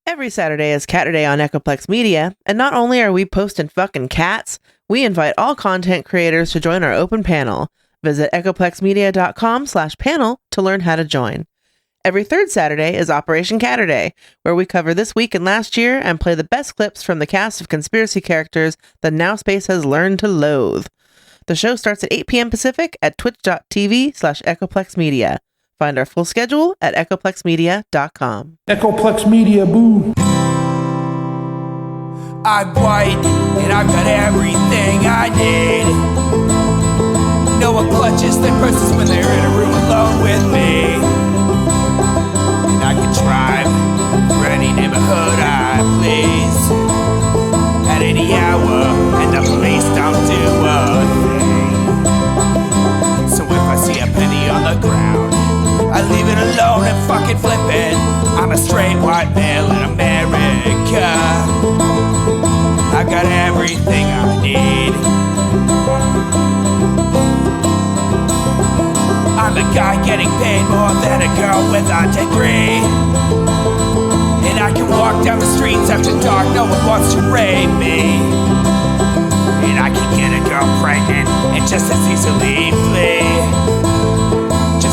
Every Saturday is Cat Day on Echoplex Media, and not only are we posting fucking cats, we invite all content creators to join our open panel. Visit echoplexmedia.com/panel to learn how to join. Every third Saturday is Operation Catterday, where we cover this week and last year and play the best clips from the cast of conspiracy characters that Now Space has learned to loathe. The show starts at 8 p.m. Pacific at twitch.tv/echoplexmedia. Find our full schedule at echoplexmedia.com. Echoplex Media, boo. I'm white, and I've got everything I need. No one clutches their purses when they're in a room alone with me. And I can drive for any neighborhood I please at any hour, and the police don't do a thing. So if I see a penny on the ground, I leave it alone and fucking flip it. I'm a straight white male in America. I got everything I need. I'm a guy getting paid more than a girl with a degree. And I can walk down the streets after dark, no one wants to rape me. And I can get a girl pregnant and just as easily flee.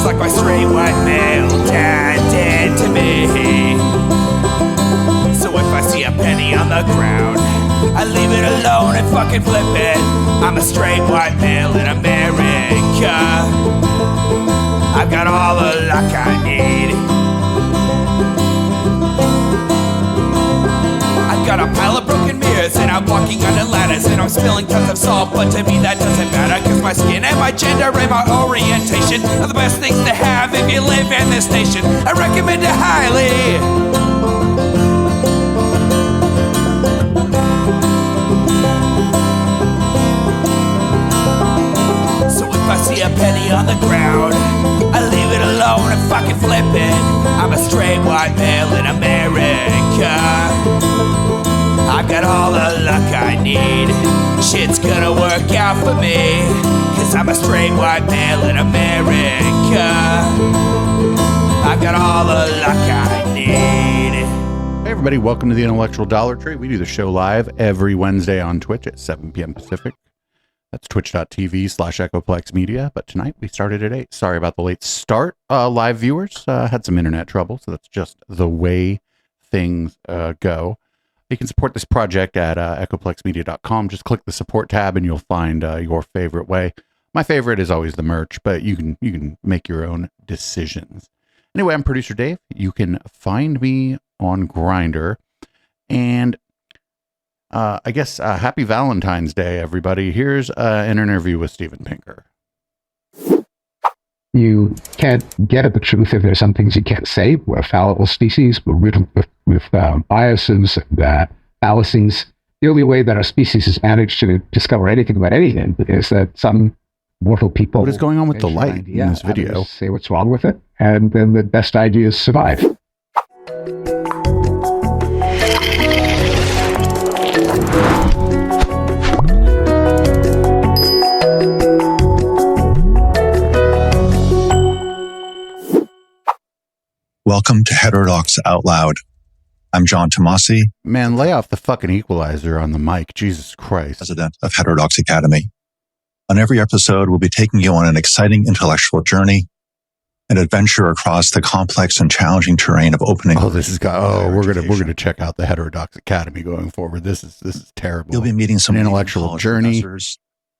Like my straight white male dad did to me. So if I see a penny on the ground, I leave it alone and fucking flip it. I'm a straight white male in America. I've got all the luck I need. I've got a pile of broken mirrors and I'm walking under ladders and I'm spilling tons of salt, but to me that doesn't matter, cause my skin and my gender and my orientation are the best things to have if you live in this nation. I recommend it highly. So if I see a penny on the ground, I leave it alone and fucking flip it. I'm a straight white male in America. I've got all the luck I need. Shit's gonna work out for me, cause I'm a straight white male in America. I've got all the luck I need. Hey everybody, welcome to the Intellectual Dollar Tree. We do the show live every Wednesday on Twitch at 7 p.m. Pacific. That's twitch.tv/Echoplex Media. But tonight we started at 8. Sorry about the late start. Live viewers had some internet trouble, so that's just the way things go. You can support this project at echoplexmedia.com. Just click the support tab and you'll find your favorite way. My favorite is always the merch, but you can make your own decisions. Anyway, I'm producer Dave. You can find me on Grindr. And I guess happy Valentine's Day, everybody. Here's an interview with Steven Pinker. You can't get at the truth if there's some things you can't say. We're a fallible species. We're riddled with biases and fallacies. The only way that our species has managed to discover anything about anything is that some mortal people... What is going on with the light in this video? Say what's wrong with it, and then the best ideas survive. Welcome to Heterodox Out Loud. I'm John Tomasi. Man, lay off the fucking equalizer on the mic. Jesus Christ. President of Heterodox Academy. On every episode, we'll be taking you on an exciting intellectual journey, an adventure across the complex and challenging terrain of opening. Oh, this is we're gonna check out the Heterodox Academy going forward. This is terrible. You'll be meeting some intellectual journey,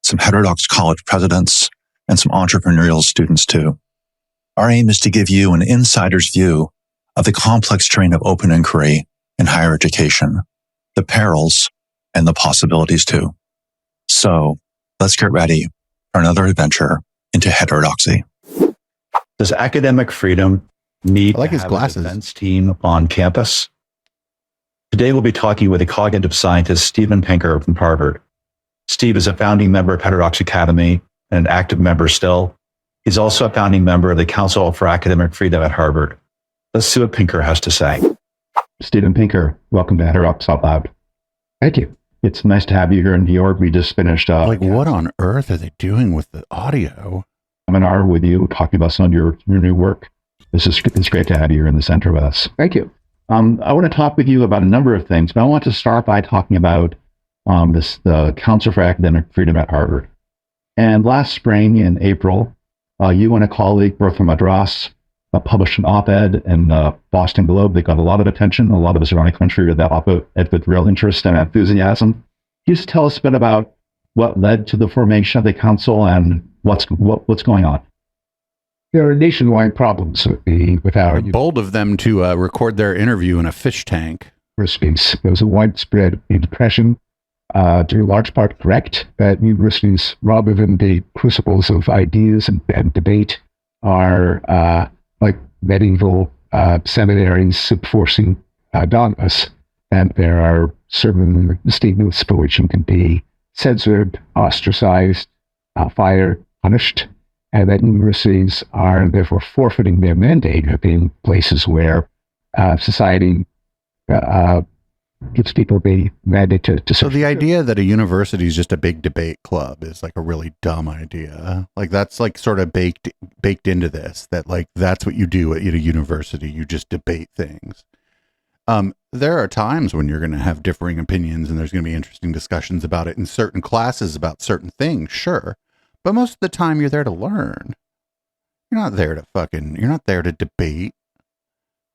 some heterodox college presidents, and some entrepreneurial students too. Our aim is to give you an insider's view of the complex terrain of open inquiry in higher education, the perils and the possibilities too. So let's get ready for another adventure into heterodoxy. Does academic freedom need I like to his have glasses. a defense team on campus? Today we'll be talking with a cognitive scientist, Steven Pinker from Harvard. Steve is a founding member of Heterodox Academy and an active member still. He's also a founding member of the Council for Academic Freedom at Harvard. Let's see what Pinker has to say. Steven Pinker, welcome to Heterodox Out Loud. Thank you. It's nice to have you here in New York. We just finished what on earth are they doing with the audio? Seminar with you, talking about some of your new work. It's great to have you here in the center with us. Thank you. I want to talk with you about a number of things, but I want to start by talking about the Council for Academic Freedom at Harvard. And last spring in April, you and a colleague, Bertha Madras, published an op-ed in the Boston Globe. They got a lot of attention. A lot of us around the country read that op-ed with real interest and enthusiasm. Can you just tell us a bit about what led to the formation of the council and what's going on? There are nationwide problems with our Bold of them to record their interview in a fish tank. universities. There was a widespread depression, to large part correct, that universities, rather than be crucibles of ideas and debate, are like medieval seminaries enforcing dogmas. And there are certain statements for which you can be censored, ostracized, fired, punished, and that universities are therefore forfeiting their mandate of being places where society gives people the mandate to So the idea that a university is just a big debate club is like a really dumb idea. Like that's like sort of baked into this, that like that's what you do at a university. You just debate things. There are times when you're going to have differing opinions and there's going to be interesting discussions about it in certain classes about certain things, sure. But most of the time you're there to learn. You're not there to debate.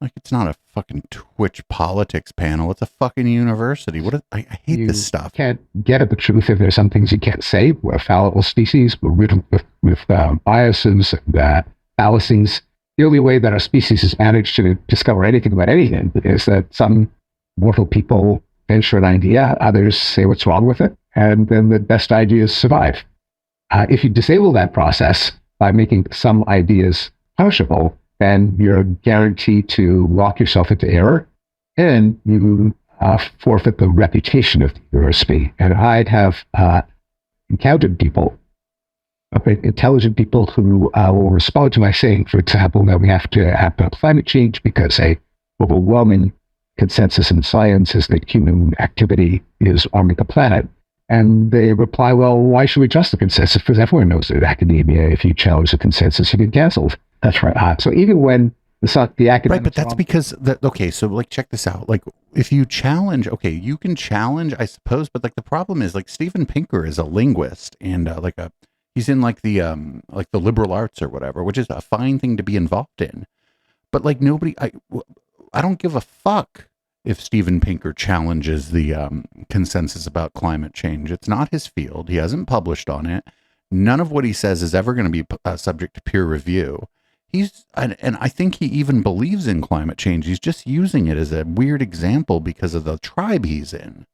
Like, it's not a fucking Twitch politics panel. It's a fucking university. I hate this stuff. You can't get at the truth if there's some things you can't say. We're a fallible species. We're riddled with biases and fallacies. The only way that our species has managed to discover anything about anything is that some mortal people venture an idea, others say what's wrong with it, and then the best ideas survive. If you disable that process by making some ideas punishable, then you're guaranteed to lock yourself into error, and you forfeit the reputation of the university. And I'd have encountered people, intelligent people, who will respond to my saying, for example, that we have to have climate change because a overwhelming consensus in science is that human activity is warming the planet. And they reply, well, why should we trust the consensus? Because everyone knows that in academia, if you challenge the consensus, you get canceled. That's right. So even when the academics... Right, but that's because... Okay, so like check this out. Like if you challenge... Okay, you can challenge, I suppose, but like the problem is like Steven Pinker is a linguist and he's in like the liberal arts or whatever, which is a fine thing to be involved in. But like nobody... I don't give a fuck if Steven Pinker challenges the consensus about climate change. It's not his field. He hasn't published on it. None of what he says is ever going to be subject to peer review. And I think he even believes in climate change. He's just using it as a weird example because of the tribe he's in.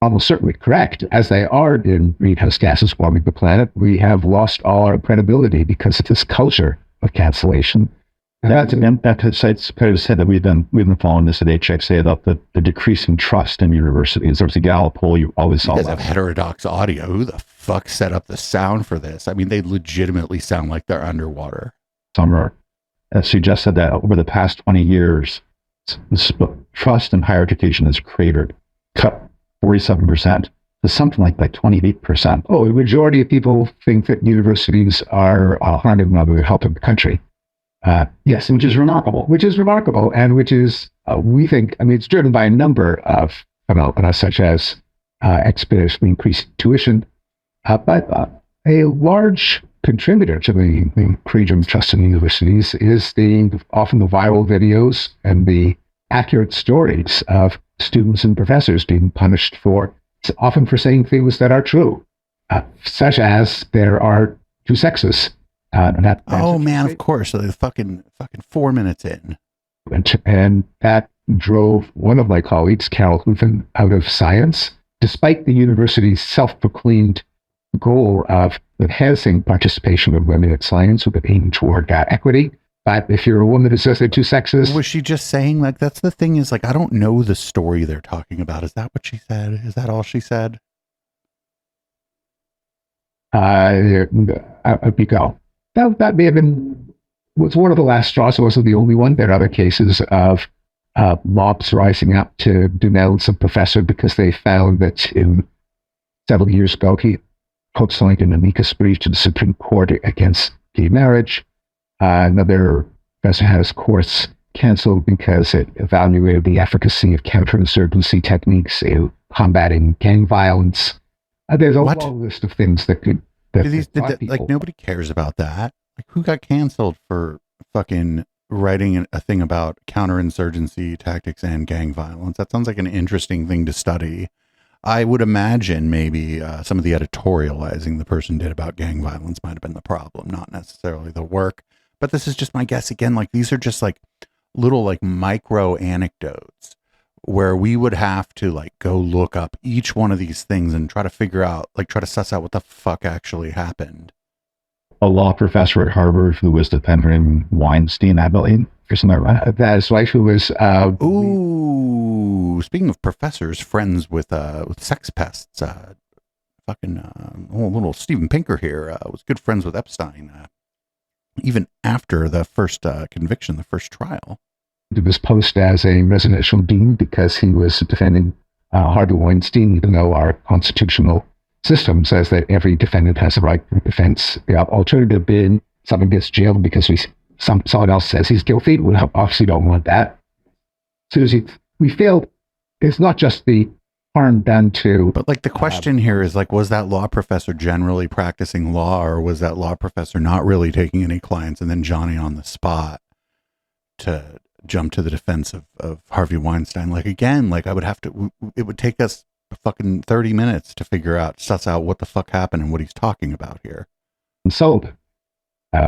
Almost certainly correct. As they are in greenhouse gases warming the planet, we have lost all our credibility because of this culture of cancellation. That's fair to say that we've been following this at HXA about the decreasing trust in universities. There was a Gallup poll you always saw. You guys have Heterodox audio. Who the fuck set up the sound for this? I mean, they legitimately sound like they're underwater. Summer suggested that over the past 20 years, trust in higher education has cratered, cut 47% to something like 28%. Oh, the majority of people think that universities are harming rather than helping the country. Yes, which is remarkable, and which is, we think, I mean, it's driven by a number of phenomena, such as exponentially increased tuition, but a large contributor to the creation of trust in universities is often the viral videos and the accurate stories of students and professors being punished often for saying things that are true, such as there are two sexes. Oh man, of course. So they're fucking 4 minutes in. And that drove one of my colleagues, Carol Hooven, out of science, despite the university's self-proclaimed goal of enhancing participation of women in science with an aim toward equity. But if you're a woman who says they're two sexes... Was she just saying, like, that's the thing is, like, I don't know the story they're talking about. Is that what she said? Is that all she said? You go. That may have was one of the last straws. It wasn't the only one. There are other cases of mobs rising up to denounce a professor because they found that several years ago he signed an amicus brief to the Supreme Court against gay marriage. Another professor had his course canceled because it evaluated the efficacy of counterinsurgency techniques in combating gang violence. There's a long list of things that could. Like, nobody cares about that. Like, who got canceled for fucking writing a thing about counterinsurgency tactics and gang violence? That sounds like an interesting thing to study. I would imagine maybe some of the editorializing the person did about gang violence might have been the problem, not necessarily the work. But this is just my guess again. Like, these are just like little like micro anecdotes where we would have to like go look up each one of these things and try to figure out, like, try to suss out what the fuck actually happened. A law professor at Harvard who was defending Weinstein, I believe, or something like that. That is right. Who was? Speaking of professors, friends with sex pests, little Steven Pinker here was good friends with Epstein, even after the first conviction, the first trial. He was posted as a residential dean because he was defending Harvey Weinstein, even though our constitutional system says that every defendant has a right to defense. The alternative being someone gets jailed because someone else says he's guilty. We obviously don't want that. Susie, we failed. It's not just the harm done to. But like the question here is like, was that law professor generally practicing law, or was that law professor not really taking any clients and then Johnny on the spot to jump to the defense of Harvey Weinstein? Like, again, like it would take us fucking 30 minutes to suss out what the fuck happened and what he's talking about here. Sold,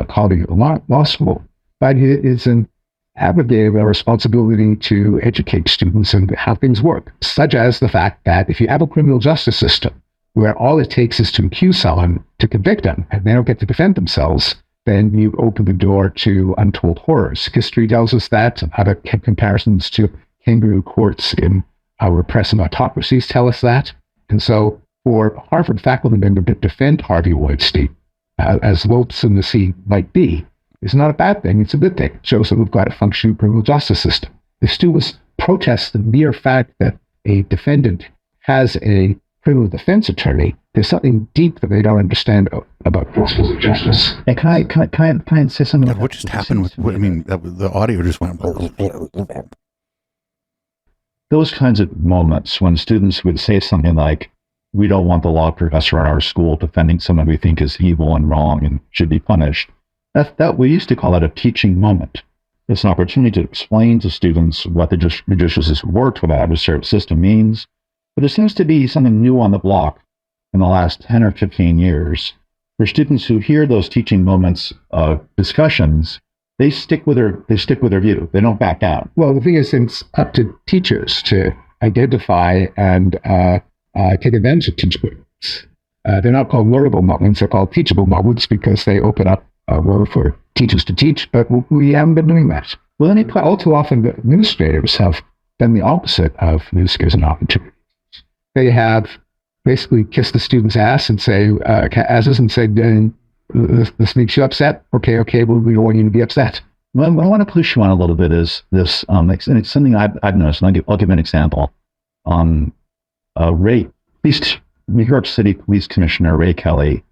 calling it law school, but it is an abrogated a responsibility to educate students on how things work, such as the fact that if you have a criminal justice system where all it takes is to accuse someone to convict them and they don't get to defend themselves, then you open the door to untold horrors. History tells us that. Other comparisons to kangaroo courts in our repressive autocracies tell us that. And so for Harvard faculty member to defend Harvey Weinstein, as loathsome as he might be, is not a bad thing. It's a good thing. It shows that we've got a functioning criminal justice system. If students protest the mere fact that a defendant has a criminal defense attorney, there's something deep that they don't understand about principles of justice. And can I say something? God, what just happened with? The audio just went. Those kinds of moments when students would say something like, "We don't want the law professor at our school defending someone we think is evil and wrong and should be punished." That we used to call it a teaching moment. It's an opportunity to explain to students what the judicial work for that system means. But there seems to be something new on the block in the last 10 or 15 years. For students who hear those teaching moments discussions, they stick with their view. They don't back out. Well, the thing is, it's up to teachers to identify and take advantage of teaching moments. They're not called learnable moments; they're called teachable moments because they open up a world for teachers to teach. But we haven't been doing that. Well, all too often, the administrators have done the opposite of new skills and opportunities. They have basically kissed the student's ass and said, this makes you upset? Okay, well, we don't want you to be upset. What I want to push you on a little bit is this, and it's something I've noticed, and I'll give an example. New York City Police Commissioner Ray Kelly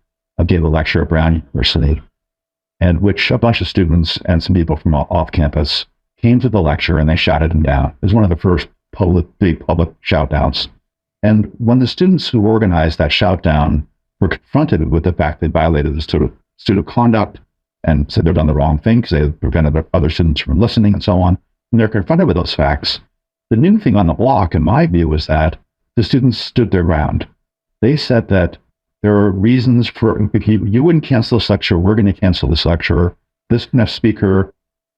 gave a lecture at Brown University, and which a bunch of students and some people from off campus came to the lecture and they shouted him down. It was one of the first big public shout downs. And when the students who organized that shout down were confronted with the fact they violated the student conduct and said they'd done the wrong thing because they prevented other students from listening and so on, and they're confronted with those facts, the new thing on the block, in my view, was that the students stood their ground. They said that there are reasons for, you wouldn't cancel this lecture, we're going to cancel this lecture. This speaker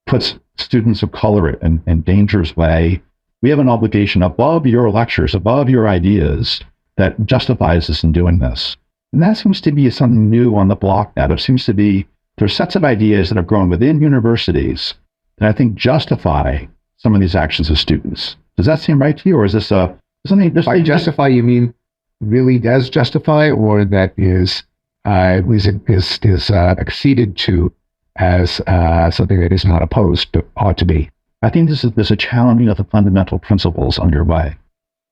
puts students of color in danger's way. We have an obligation above your lectures, above your ideas, that justifies us in doing this. And that seems to be something new on the block now. There's sets of ideas that have grown within universities that I think justify some of these actions of students. Does that seem right to you, or is this something? By justify, you mean really does justify, or that is acceded to as something that is not opposed to, ought to be? I think there's a challenging of the fundamental principles underway.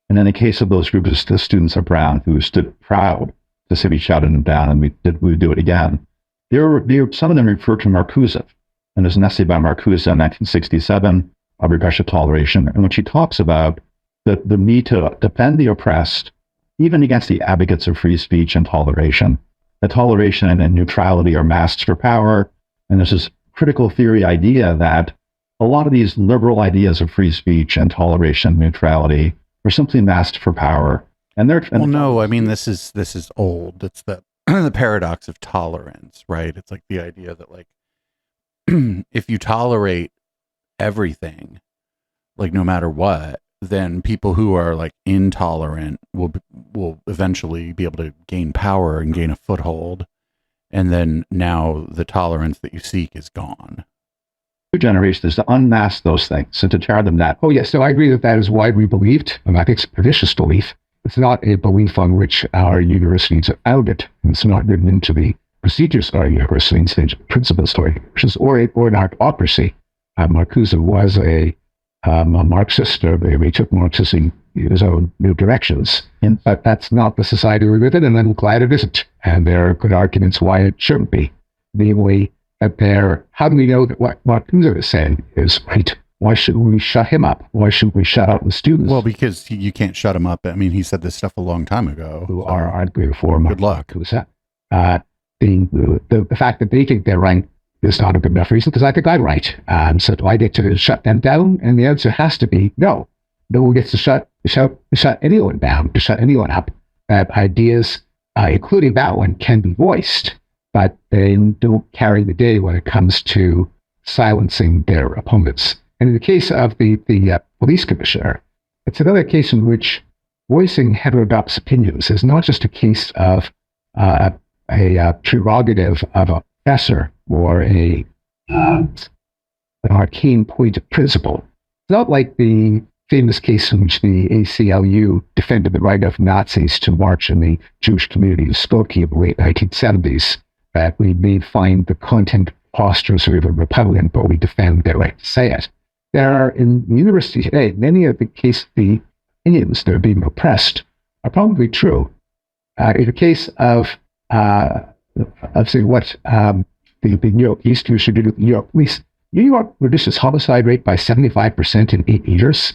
And in the case of those groups of students at Brown who stood proud to say we shouted them down and we do it again, some of them refer to Marcuse. and there's an essay by Marcuse in 1967 of repressive toleration. And when she talks about the need to defend the oppressed, even against the advocates of free speech and toleration, that toleration and neutrality are masks for power. And there's this critical theory idea that a lot of these liberal ideas of free speech and toleration, neutrality, are simply masked for power. And they're well, no, I mean this is old. It's the the paradox of tolerance, right? It's like the idea that like if you tolerate everything, like no matter what, then people who are like intolerant will eventually be able to gain power and gain a foothold, and then now the tolerance that you seek is gone. New generation is to unmask those things and to tell them that, oh yes, so I agree that is widely believed, and I think it's a vicious belief. It's not a belief on which our universities are founded. It's not written into the procedures of our universities, into principles of our universities, or an autocracy. Marcuse was a Marxist, or he took Marxism in his own new directions. But that's not the society we live in, and I'm glad it isn't. And there are good arguments why it shouldn't be. Namely, that how do we know that what Marcuse is saying is right? Why should we shut him up? Why shouldn't we shut out the students? Well, because you can't shut him up. I mean, he said this stuff a long time ago. Who are arguing for good luck. The fact that they think they're right is not a good enough reason, because I think I'm right. So do I get to shut them down? And the answer has to be no. No one gets to shut anyone down, to shut anyone up. Ideas, including that one, can be voiced, but they don't carry the day when it comes to silencing their opponents. And in the case of the police commissioner, it's another case in which voicing heterodox opinions is not just a case of a prerogative of a professor or an arcane point of principle. It's not like the famous case in which the ACLU defended the right of Nazis to march in the Jewish community of Skokie in the late 1970s, that we may find the content postures of a Republican, but we defend their right to say it. There are, in the university today, many of the opinions that are being repressed are probably true. In the case of say what the New York East Commission did with the New York Police, New York reduced its homicide rate by 75% in 8 years.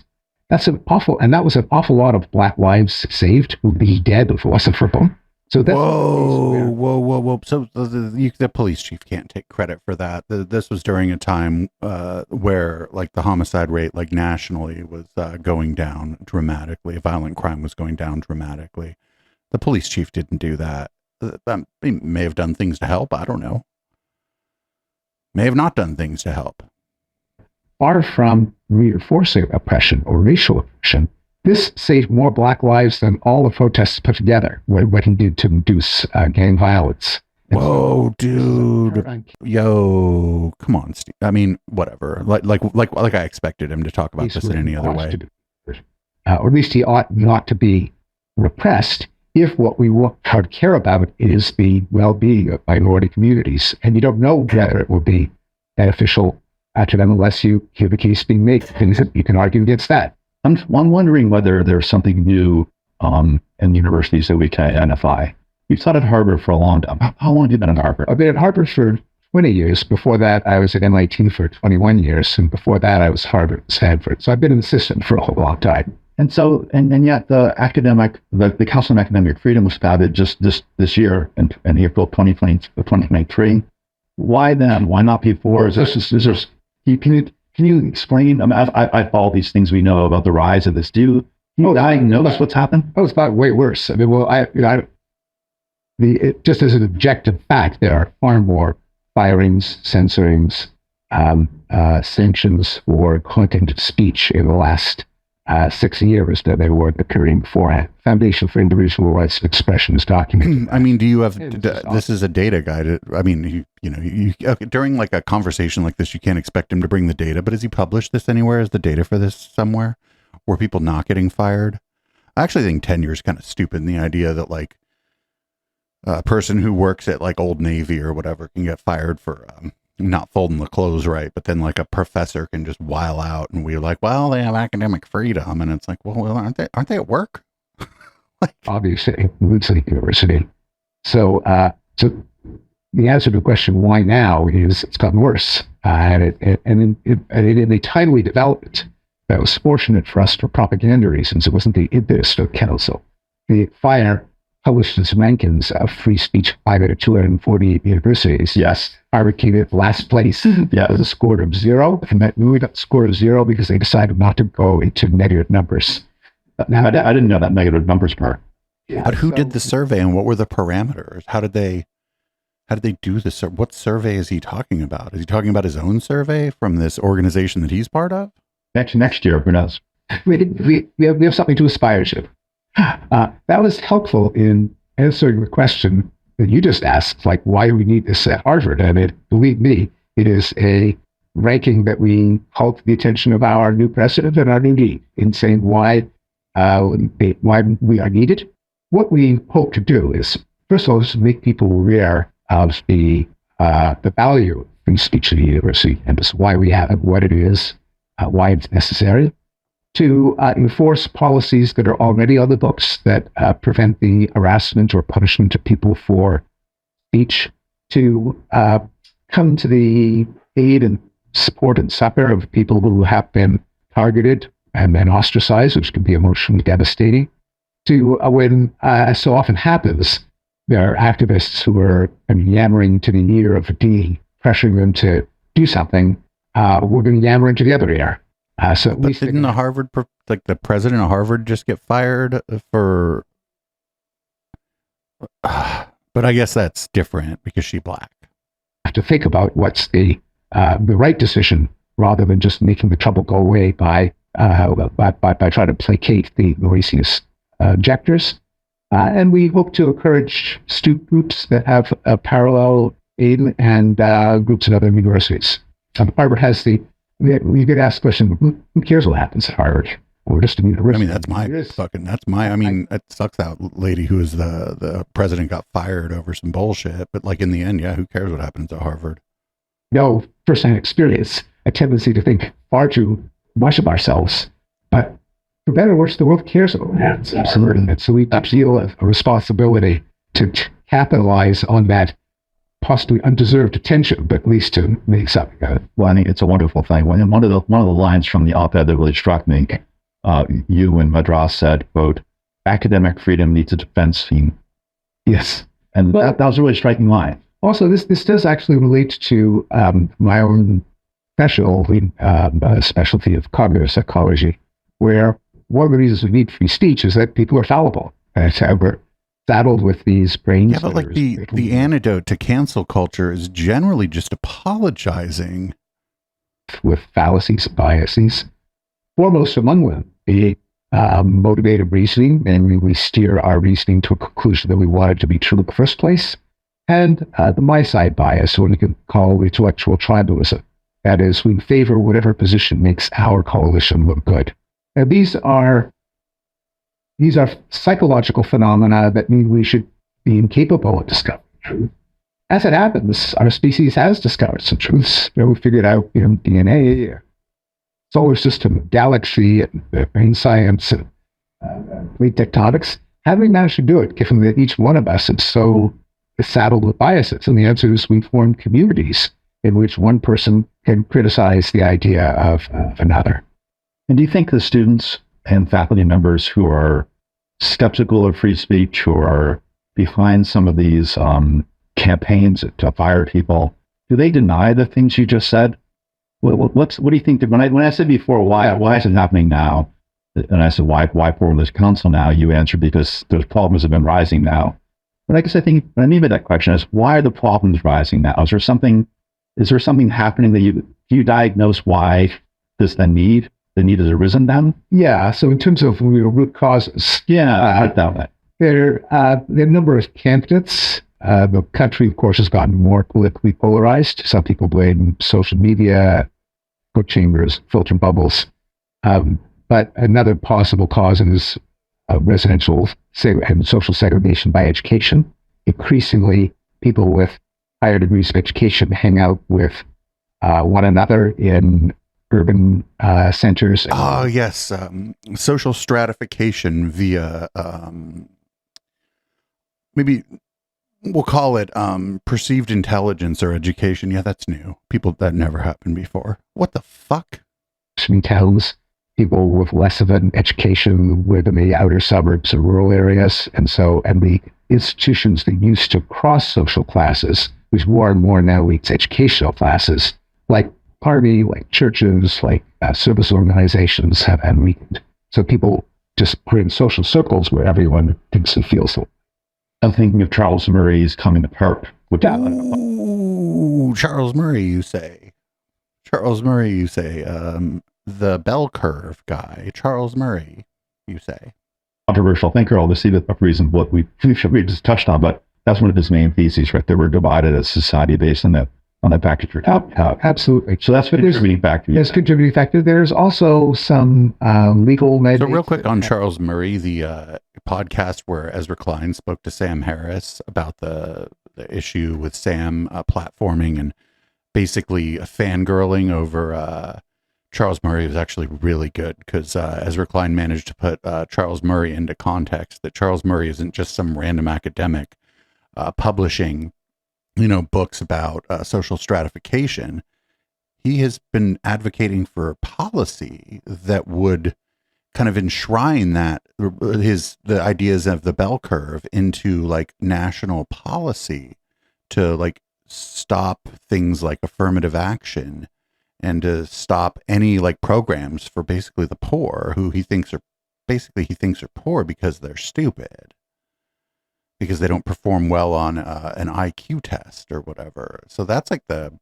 That's an awful, and that was an awful lot of Black lives saved who would be dead if it wasn't for them. So that's whoa. So the police chief can't take credit for that. This was during a time where like the homicide rate like nationally was going down dramatically. Violent crime was going down dramatically. The police chief didn't do that. He may have done things to help. I don't know. May have not done things to help. Far from reinforcing oppression or racial oppression, this saved more Black lives than all the protests put together, what he did to induce gang violence. Whoa, dude. Yo, come on, Steve. I mean, whatever. Like I expected him to talk about this in any other way. Or at least he ought not to be repressed if what we care about is the well-being of minority communities. And you don't know whether it will be beneficial to them unless you hear the case being made. You can argue against that. I'm wondering whether there's something new in universities that we can identify. You've taught at Harvard for a long time. How long have you been at Harvard? I've been at Harvard for 20 years. Before that, I was at MIT for 21 years. And before that, I was Harvard and Stanford. So I've been an assistant for a whole long time. And so, and yet the Council on Academic Freedom was founded just this year in April 2023. Why then? Why not before? Can you explain? I mean, I follow these things we know about the rise of this. Do you diagnose what's happened? Oh, it's about way worse. I mean, well, just as an objective fact, there are far more firings, censorings, sanctions for content of speech in the last 6 years than they were the period beforehand. Foundation for Individual Rights of Expression is documented. I mean, do you have? This is a data guide. I mean, during like a conversation like this, you can't expect him to bring the data. But has he published this anywhere? Is the data for this somewhere? Were people not getting fired? I actually think tenure is kind of stupid. And the idea that like a person who works at like Old Navy or whatever can get fired for not folding the clothes right, but then like a professor can just while out, and we're like, well, they have academic freedom, and it's like, well, aren't they at work? Like, obviously, it includes the university. So the answer to the question why now is it's gotten worse. And in the timely development that was fortunate for us for propaganda reasons, it wasn't the impetus of council. The Fire published its rankings of free speech 5 out of 248 universities. Yes. Harvard came in last place with a score of 0. And that we got a score of 0 because they decided not to go into negative numbers. Now, I didn't know that negative numbers part. Yeah, But who did the survey and what were the parameters? How did they do this? What survey is he talking about? Is he talking about his own survey from this organization that he's part of? Next year, who knows? We have something to aspire to. That was helpful in answering the question that you just asked, like why do we need this at Harvard? And believe me, it is a ranking that we call to the attention of our new president and our new dean in saying why we are needed. What we hope to do is, first of all, is to make people aware of the value of free speech at the university and just why we have it, what it is, why it's necessary. To enforce policies that are already on the books that prevent the harassment or punishment of people for speech, to come to the aid and support and succor of people who have been targeted and then ostracized, which can be emotionally devastating, to when, as so often happens, there are activists who are yammering to the ear of a dean, pressuring them to do something. We're going to yammer into the other ear. So but didn't the Harvard, like the president of Harvard, just get fired for? But I guess that's different because she's black. Have to think about what's the right decision rather than just making the trouble go away by trying to placate the racist objectors. And we hope to encourage student groups that have a parallel aim and groups in other universities. Harvard has you get asked the question, who cares what happens at Harvard? We're just a university. I mean, it sucks that lady who is the president got fired over some bullshit, but like in the end, yeah, who cares what happens at Harvard? No, first-hand experience, a tendency to think far too much of ourselves. But for better or worse, the world cares about that. Absolutely. So we feel a responsibility to capitalize on that possibly undeserved attention, but at least to make something of it. Well, I think it's a wonderful thing. One of the lines from the op-ed that really struck me, you and Madras said, quote, "Academic freedom needs a defense team." Yes. And that was a really striking line. Also, this does actually relate to my own specialty of cognitive psychology, where one of the reasons we need free speech is that people are fallible. We're saddled with these brains. Yeah, but like the antidote to cancel culture is generally just apologizing. With fallacies and biases. Foremost among them, the motivated reasoning, and we steer our reasoning to a conclusion that we wanted to be true in the first place, and the my side bias, what we can call intellectual tribalism. That is, we favor whatever position makes our coalition look good. Now, these are psychological phenomena that mean we should be incapable of discovering truth. As it happens, our species has discovered some truths. We figured out DNA, solar system, galaxy, and brain science, and plate tectonics. How do we manage to do it, given that each one of us is so saddled with biases? And the answer is we form communities in which one person can criticize the idea of another. And do you think the students and faculty members who are skeptical of free speech, who are behind some of these campaigns to fire people, do they deny the things you just said? What do you think? When I said before, why is it happening now? And I said, why for this council now? You answered, because those problems have been rising now. But I guess I think what I mean by that question is, why are the problems rising now? Is there something happening that you diagnose why the need has arisen then? Yeah. So in terms of root causes, there are a number of candidates. The country, of course, has gotten more politically polarized. Some people blame social media, echo chambers, filter bubbles. But another possible cause is residential and social segregation by education. Increasingly, people with higher degrees of education hang out with one another in urban centers. Oh, yes. Social stratification via maybe we'll call it perceived intelligence or education. Yeah, that's new. People that never happened before. What the fuck? Towns, people with less of an education live in the outer suburbs or rural areas. And the institutions that used to cross social classes, which more and more now leads educational classes, like party, like churches, like service organizations have been weakened. So people just put in social circles where everyone thinks and feels so. I'm thinking of Charles Murray's Coming Apart. Ooh, Charles Murray, you say. Charles Murray, you say. The bell curve guy. Charles Murray, you say. Controversial thinker, obviously, the reason what we just touched on, but that's one of his main theses, right? That we're divided as society based on that factor. Absolutely. So that's a contributing factor. Yes, contributing factor. There's also some legal So real quick on Charles Murray, the podcast where Ezra Klein spoke to Sam Harris about the issue with Sam platforming and basically fangirling over Charles Murray was actually really good because Ezra Klein managed to put Charles Murray into context, that Charles Murray isn't just some random academic publishing, books about social stratification. He has been advocating for policy that would kind of enshrine the ideas of the bell curve into like national policy to like stop things like affirmative action and to stop any like programs for basically the poor who he thinks are poor because they're stupid, because they don't perform well on an IQ test or whatever. So that's like the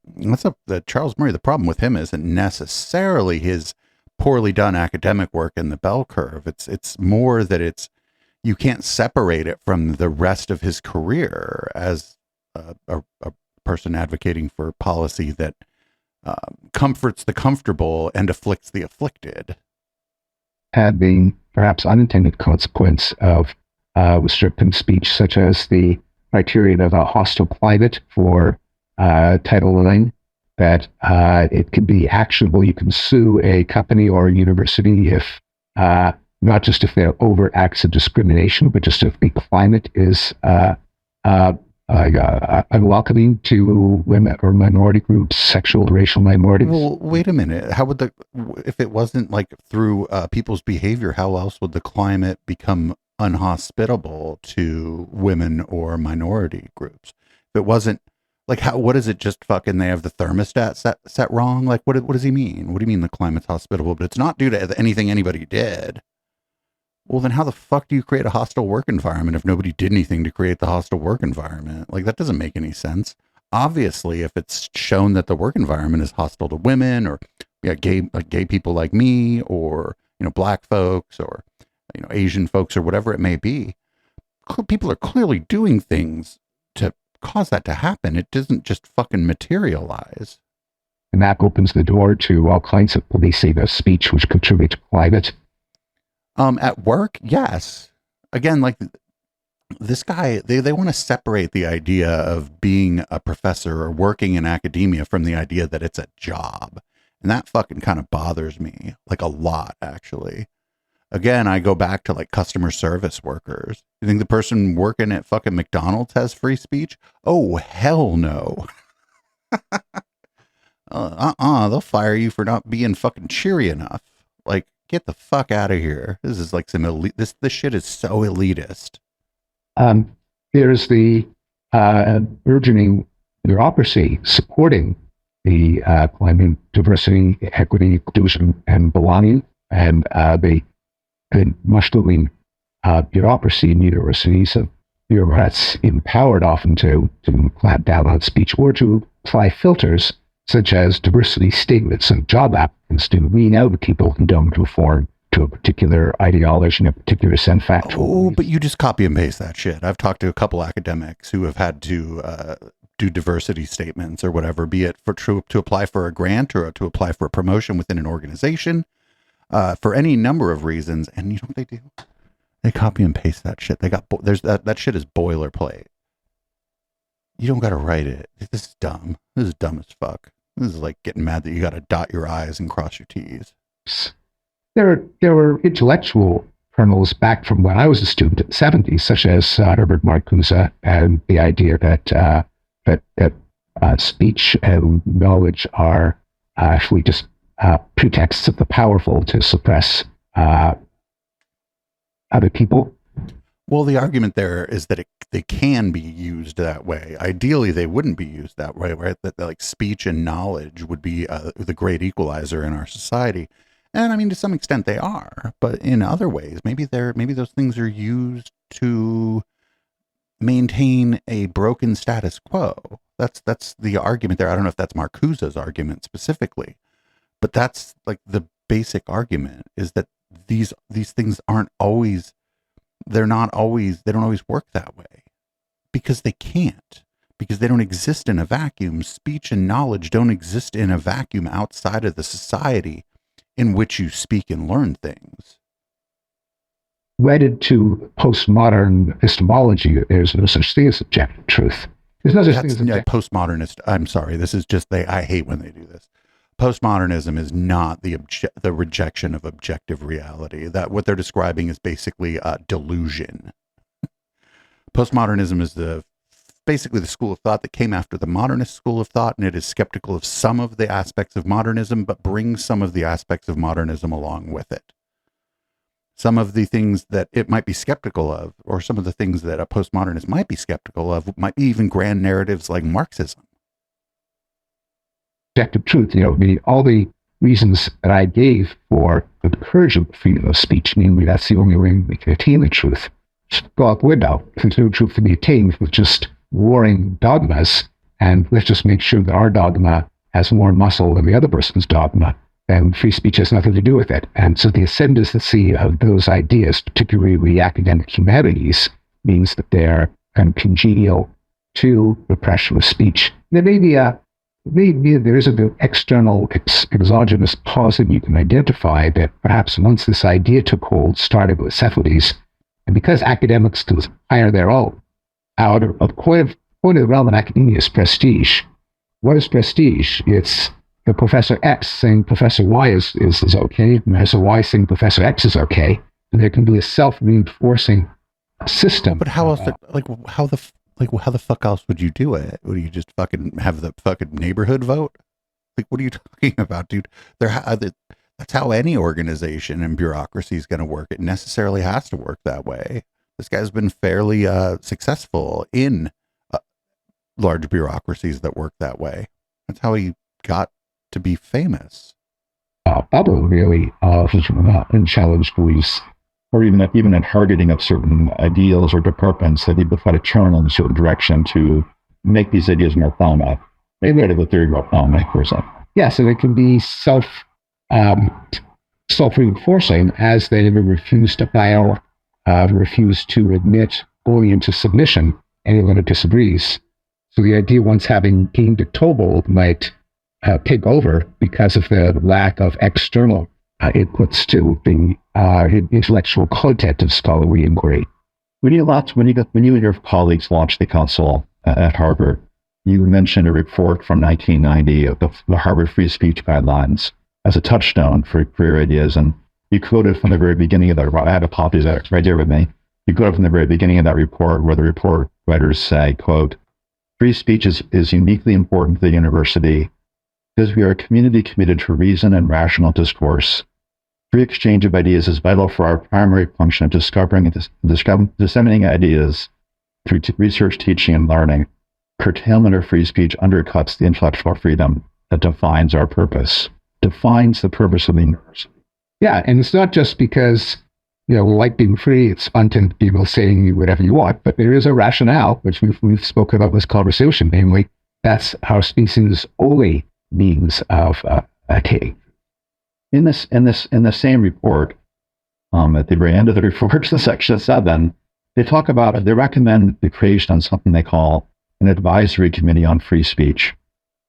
Charles Murray. The problem with him isn't necessarily his poorly done academic work in the bell curve. It's more that you can't separate it from the rest of his career as a person advocating for policy that comforts the comfortable and afflicts the afflicted. Had been perhaps unintended consequence of restrictive speech, such as the criterion of a hostile climate for Title IX, that it can be actionable. You can sue a company or a university if, not just if they're overt acts of discrimination, but just if the climate is unwelcoming to women or minority groups, sexual or racial minorities. Well, wait a minute. How would if it wasn't like through people's behavior, how else would the climate become unhospitable to women or minority groups? If it wasn't like, what is it? Just fucking they have the thermostat set wrong? Like, what does he mean? What do you mean the climate's hospitable? But it's not due to anything anybody did. Well, then how the fuck do you create a hostile work environment if nobody did anything to create the hostile work environment? Like, that doesn't make any sense. Obviously, if it's shown that the work environment is hostile to women or gay people like me, or, black folks, or, Asian folks, or whatever it may be, people are clearly doing things to cause that to happen. It doesn't just fucking materialize. And that opens the door to all kinds of policing of speech which contribute to climate. At work, yes. Again, like this guy, they want to separate the idea of being a professor or working in academia from the idea that it's a job. And that fucking kind of bothers me, like a lot, actually. Again, I go back to like customer service workers. You think the person working at fucking McDonald's has free speech? Oh, hell no. They'll fire you for not being fucking cheery enough. Like, get the fuck out of here. This is like some elite. This shit is so elitist. There's the burgeoning bureaucracy supporting the climate, diversity, equity, inclusion, and belonging, and the mushrooming bureaucracy in universities of bureaucrats empowered often to clamp down on speech or to apply filters such as diversity statements and job applicants to wean out people who don't conform to a particular ideology and a particular set of factual. Oh, but you just copy and paste that shit. I've talked to a couple academics who have had to do diversity statements or whatever, be it to apply for a grant or to apply for a promotion within an organization, for any number of reasons. And you know what they do? They copy and paste that shit. That shit is boilerplate. You don't got to write it. This is dumb. This is dumb as fuck. This is like getting mad that you got to dot your I's and cross your T's. There were intellectual kernels back from when I was a student in the 70s, such as Herbert Marcuse, and the idea that speech and knowledge are actually just pretexts of the powerful to suppress other people. Well, the argument there is that they can be used that way. Ideally, they wouldn't be used that way, right? That like speech and knowledge would be the great equalizer in our society. And I mean, to some extent they are, but in other ways, maybe those things are used to maintain a broken status quo. That's the argument there. I don't know if that's Marcuse's argument specifically, but that's like the basic argument, is that these things they don't always work that way because they can't, because they don't exist in a vacuum. Speech and knowledge don't exist in a vacuum outside of the society in which you speak and learn things. Wedded to postmodern epistemology, there's no such thing as objective truth. There's no such thing as objective. Postmodernist. I'm sorry. This is just I hate when they do this. Postmodernism is not the rejection of objective reality. That what they're describing is basically delusion. Postmodernism is basically the school of thought that came after the modernist school of thought, and it is skeptical of some of the aspects of modernism, but brings some of the aspects of modernism along with it. Some of the things that it might be skeptical of, or some of the things that a postmodernist might be skeptical of, might be even grand narratives like Marxism. Objective truth, all the reasons that I gave for the courage of freedom of speech, namely that's the only way we can attain the truth, just go out the window. If there's no truth to be attained with just warring dogmas, and let's just make sure that our dogma has more muscle than the other person's dogma, then free speech has nothing to do with it. And so the ascendancy of those ideas, particularly the academic humanities, means that they're kind of congenial to repression of speech. There may be there is an external exogenous cause that you can identify that perhaps once this idea took hold, started with Socrates, and because academics can hire their own, out of point of the realm of academia is prestige. What is prestige? It's the Professor X saying Professor Y is okay, Professor Y saying Professor X is okay, and there can be a self-reinforcing system. But how else? How the fuck else would you do it? Would you just fucking have the fucking neighborhood vote? Like, what are you talking about, dude? That's how any organization and bureaucracy is going to work. It necessarily has to work that way. This guy's been fairly successful in large bureaucracies that work that way. That's how he got to be famous. Other really unchallenged beliefs, or even at targeting of certain ideals or departments, that he would try to turn in a certain direction to make these ideas more prominent. Maybe out of the theory about prominent, for example. Yeah, so it can be self-reinforcing, as they refuse to bow, refuse to admit going into submission anyone who disagrees. So the idea, once having gained a toehold, might take over because of the lack of external inputs to the intellectual content of scholarly inquiry. When you and your colleagues launched the council at Harvard, you mentioned a report from 1990 of the Harvard Free Speech Guidelines as a touchstone for your ideas, and you quoted from the very beginning of that. I have a copy of that right there with me. You quoted from the very beginning of that report, where the report writers say, quote, "Free speech is uniquely important to the university because we are a community committed to reason and rational discourse. Free exchange of ideas is vital for our primary function of discovering and disseminating ideas through research, teaching, and learning. Curtailment of free speech undercuts the intellectual freedom that defines our purpose, defines the purpose of the university." Yeah, and it's not just because, we like being free, it's fun to be able to say whatever you want, but there is a rationale, which we've spoken about in this conversation, namely, that's our species' only means of attaining. In the same report, at the very end of the report, in section 7, they recommend the creation of something they call an advisory committee on free speech.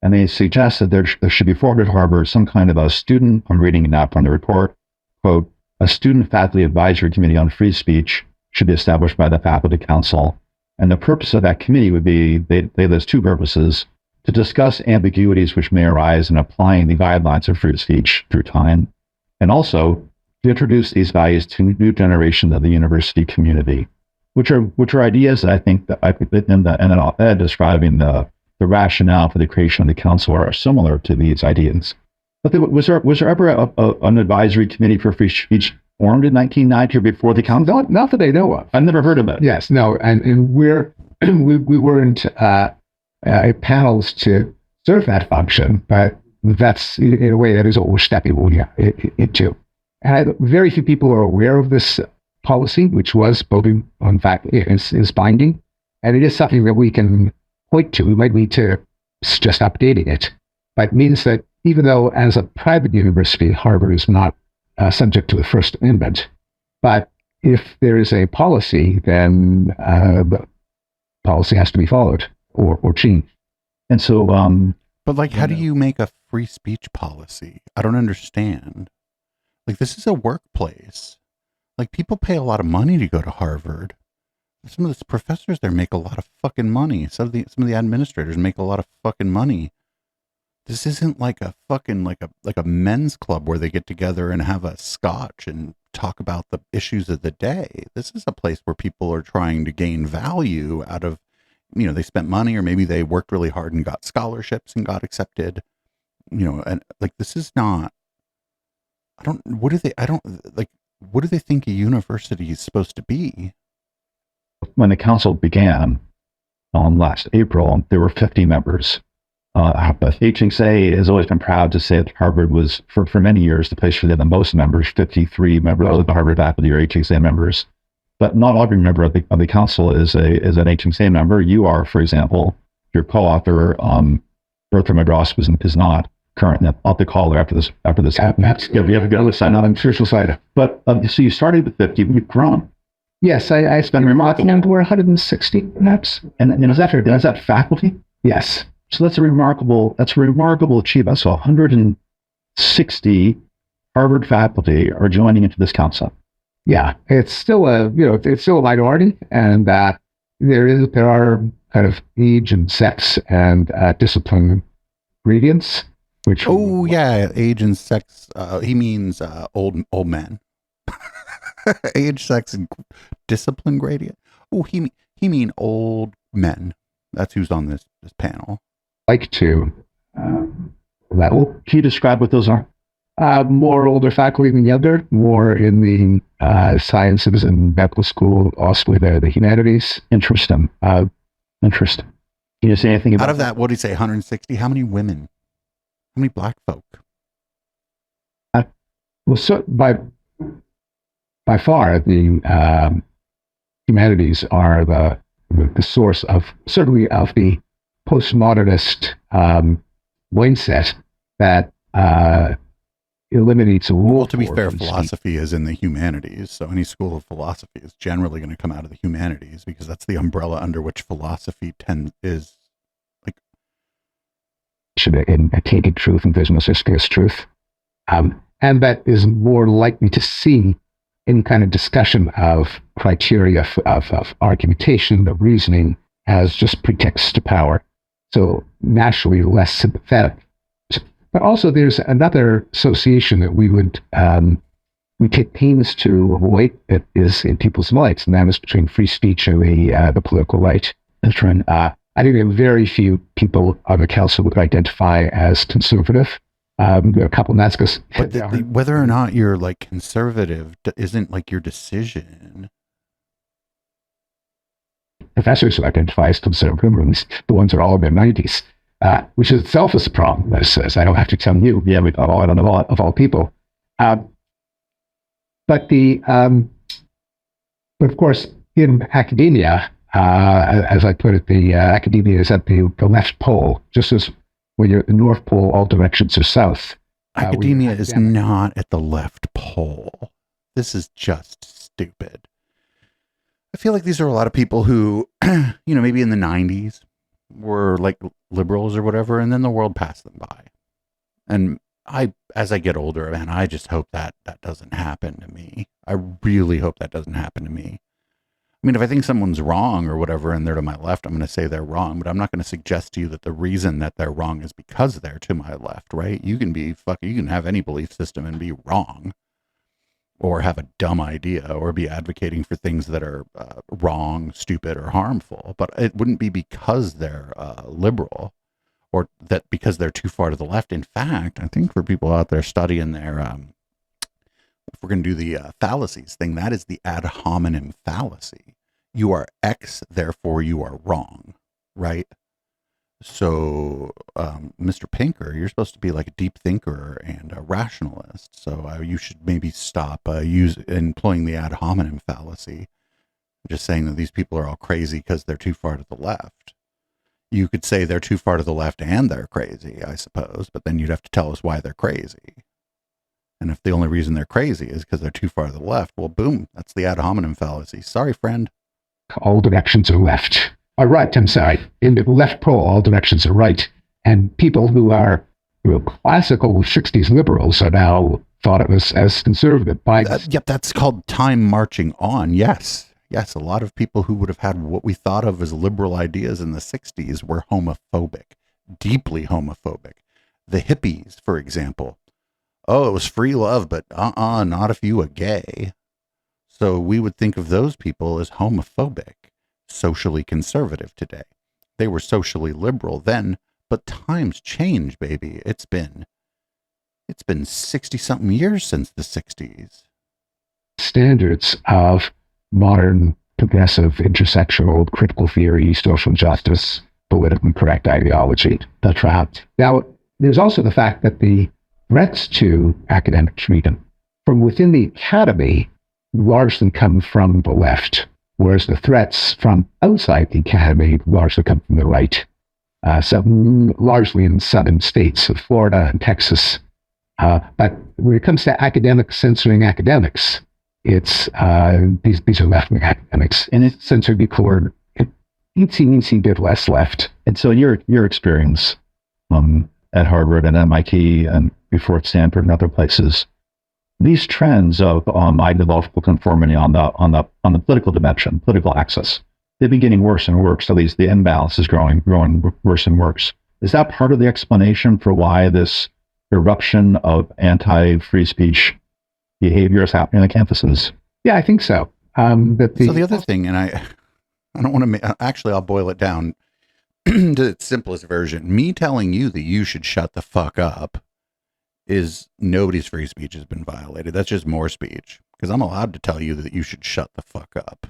And they suggest that there should be formed at Harvard some kind of a student, I'm reading it now from the report, quote, "A student faculty advisory committee on free speech should be established by the faculty council. And the purpose of that committee would be, they list two purposes: to discuss ambiguities which may arise in applying the guidelines of free speech through time, and also to introduce these values to new generations of the university community, which are ideas that I think in an op-ed describing the rationale for the creation of the council are similar to these ideas. But was there ever an advisory committee for free speech formed in 1990 or before the council? Not that I know of. I've never heard of it. Yes, no, and we weren't panels to serve that function, but that's in a way that is what we're stepping into. And very few people are aware of this policy, which was voting, in fact, is binding, and it is something that we can point to. We might need to just updating it, but it means that even though as a private university, Harvard is not subject to the First Amendment, but if there is a policy, then the policy has to be followed or changed. And so, but like, how do you make a free speech policy? I don't understand. Like, this is a workplace. Like, people pay a lot of money to go to Harvard. Some of the professors there make a lot of fucking money. Some of the administrators make a lot of fucking money. This isn't like a fucking like a men's club where they get together and have a scotch and talk about the issues of the day. This is a place where people are trying to gain value out of, they spent money, or maybe they worked really hard and got scholarships and got accepted. And like, this is not. What do they think a university is supposed to be? When the council began last April, there were 50 members. But HXA has always been proud to say that Harvard was, for many years, the place where they had the most members. 53 members of the Harvard faculty are HXA members. But not every member of the council is an HXA member. You are, for example, your co-author, Bertha Madras, is not current. I'll have to call her after this. Yeah, we have a good sign on the official side. But so you started with 50, you've grown. Yes, I spent remarkable. We're 160, perhaps. And is that faculty? Yes. So that's a remarkable achievement. So 160 Harvard faculty are joining into this council. Yeah, it's still a minority, and that there are kind of age and sex and discipline gradients. Which age and sex. He means old men. Age, sex, and discipline gradient. Oh, he mean old men. That's who's on this panel. Like to level. Can you describe what those are? More older faculty than younger, more in the sciences and medical school, also the humanities. Interesting. Interesting. Can you say anything about out of that? What do you say? 160. How many women? How many black folk? So by far, the humanities are the source of certainly of the postmodernist mindset that eliminates a war. Well, to be fair, philosophy is in the humanities, so any school of philosophy is generally going to come out of the humanities because that's the umbrella under which philosophy is. In attained truth and vision as truth, and that is more likely to see any kind of discussion of criteria of argumentation, of reasoning, as just pretext to power. So naturally less sympathetic. But also there's another association that we take pains to avoid that is in people's minds, and that is between free speech and the political right. I think there are very few people on the council would identify as conservative. There are a couple of that's because whether or not you're like conservative isn't like your decision. Professors who identify as conservative, or at least the ones that are all in their 90s, which is itself is a problem. As I don't have to tell you, I don't know of all people. But of course, in academia, as I put it, the academia is at the left pole, just as when you're at the North Pole, all directions are south. Academia is not at the left pole. This is just stupid. I feel like these are a lot of people who, maybe in the 90s were like liberals or whatever, and then the world passed them by. And as I get older, man, I just hope that doesn't happen to me. I really hope that doesn't happen to me. I mean, if I think someone's wrong or whatever and they're to my left, I'm going to say they're wrong, but I'm not going to suggest to you that the reason that they're wrong is because they're to my left, right? You can have any belief system and be wrong. or have a dumb idea or be advocating for things that are wrong, stupid, or harmful. But it wouldn't be because they're liberal or that because they're too far to the left. In fact, I think for people out there studying their, if we're going to do the fallacies thing, that is the ad hominem fallacy. You are X, therefore you are wrong, right? So, Mr. Pinker, you're supposed to be like a deep thinker and a rationalist. So you should maybe stop employing the ad hominem fallacy. Just saying that these people are all crazy because they're too far to the left. You could say they're too far to the left and they're crazy, I suppose, but then you'd have to tell us why they're crazy. And if the only reason they're crazy is because they're too far to the left, well, boom, that's the ad hominem fallacy. Sorry, friend. All directions are left. Are right, I'm sorry. In the left pole, all directions are right. And people who are classical 60s liberals are now thought of as conservative. Yep, that's called time marching on. Yes, a lot of people who would have had what we thought of as liberal ideas in the 60s were homophobic, deeply homophobic. The hippies, for example. Oh, it was free love, but not if you were gay. So we would think of those people as homophobic, socially conservative today. They were socially liberal then, but times change, baby. It's been 60-something years since the 60s. Standards of modern progressive intersectional critical theory, social justice, politically correct ideology. That's right. Now, there's also the fact that the threats to academic freedom from within the academy largely come from the left, whereas the threats from outside the academy largely come from the right. Largely in southern states of Florida and Texas. But when it comes to academics censoring academics, it's these are left-wing academics, and it's censored before eensy bit less left. And so your experience at Harvard and MIT and before at Stanford and other places, these trends of ideological conformity on the political dimension, political axis, they've been getting worse and worse. At least the imbalance is growing worse and worse. Is that part of the explanation for why this eruption of anti-free speech behavior is happening on the campuses? Yeah, I think so. So the other thing, and I don't want to actually, I'll boil it down to its simplest version. Me telling you that you should shut the fuck up is nobody's free speech has been violated. That's just more speech, because I'm allowed to tell you that you should shut the fuck up.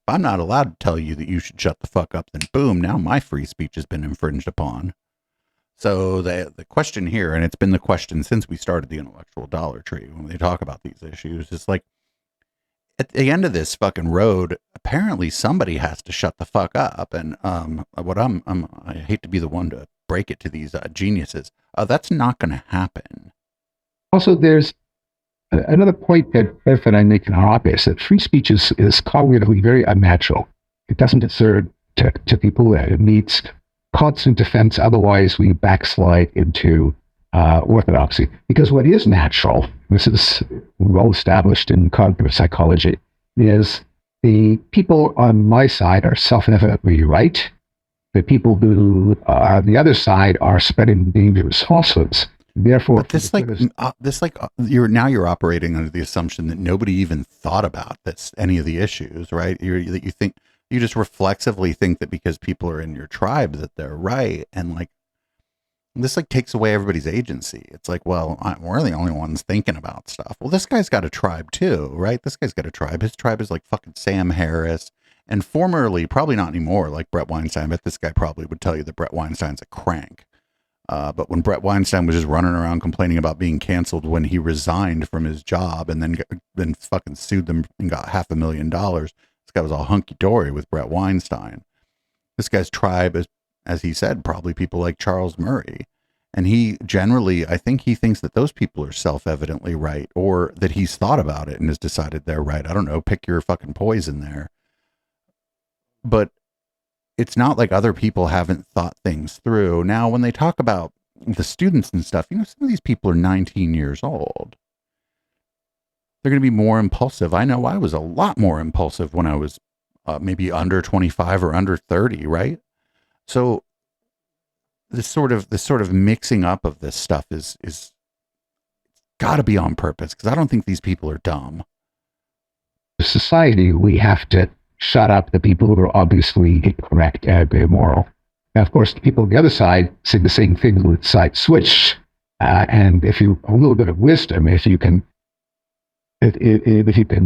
I'm not allowed to tell you that you should shut the fuck up, then boom, now my free speech has been infringed upon. So the question here, and it's been the question since we started the intellectual Dollar Tree, when they talk about these issues, it's like, at the end of this fucking road, apparently somebody has to shut the fuck up. And I hate to be the one to break it to these geniuses. That's not going to happen. Also, there's another point that Beth and I make in our op-ed, that free speech is cognitively very unnatural. It doesn't serve to people. It needs constant defense. Otherwise, we backslide into orthodoxy. Because what is natural, this is well established in cognitive psychology, is the people on my side are self-evidently right. The people who are on the other side are spreading dangerous falsehoods. Therefore, but you're operating under the assumption that nobody even thought about any of the issues, right? You just reflexively think that because people are in your tribe that they're right, and like this takes away everybody's agency. It's like, well, we're the only ones thinking about stuff. Well, this guy's got a tribe too, right? This guy's got a tribe. His tribe is like fucking Sam Harris, and formerly, probably not anymore, like Brett Weinstein. But this guy probably would tell you that Brett Weinstein's a crank. But when Brett Weinstein was just running around complaining about being canceled when he resigned from his job and then fucking sued them and got $500,000, this guy was all hunky-dory with Brett Weinstein. This guy's tribe is, as he said, probably people like Charles Murray. And he generally, I think he thinks that those people are self-evidently right, or that he's thought about it and has decided they're right. I don't know, pick your fucking poison there. But it's not like other people haven't thought things through. Now, when they talk about the students and stuff, some of these people are 19 years old. They're going to be more impulsive. I know I was a lot more impulsive when I was maybe under 25 or under 30, right? So this sort of mixing up of this stuff is got to be on purpose, because I don't think these people are dumb. Society, we have to shut up the people who are obviously incorrect and immoral. Now, of course, the people on the other side say the same thing with side switch. And if you a little bit of wisdom, if you can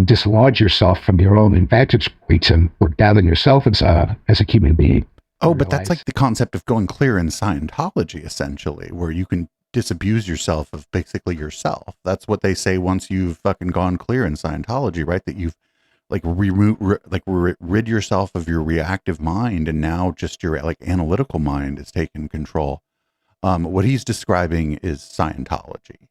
dislodge yourself from your own vantage point and work down on yourself as a human being. Oh, but that's like the concept of going clear in Scientology, essentially, where you can disabuse yourself of basically yourself. That's what they say once you've fucking gone clear in Scientology, right? That you've like rid yourself of your reactive mind, and now just your like analytical mind is taking control. What he's describing is Scientology.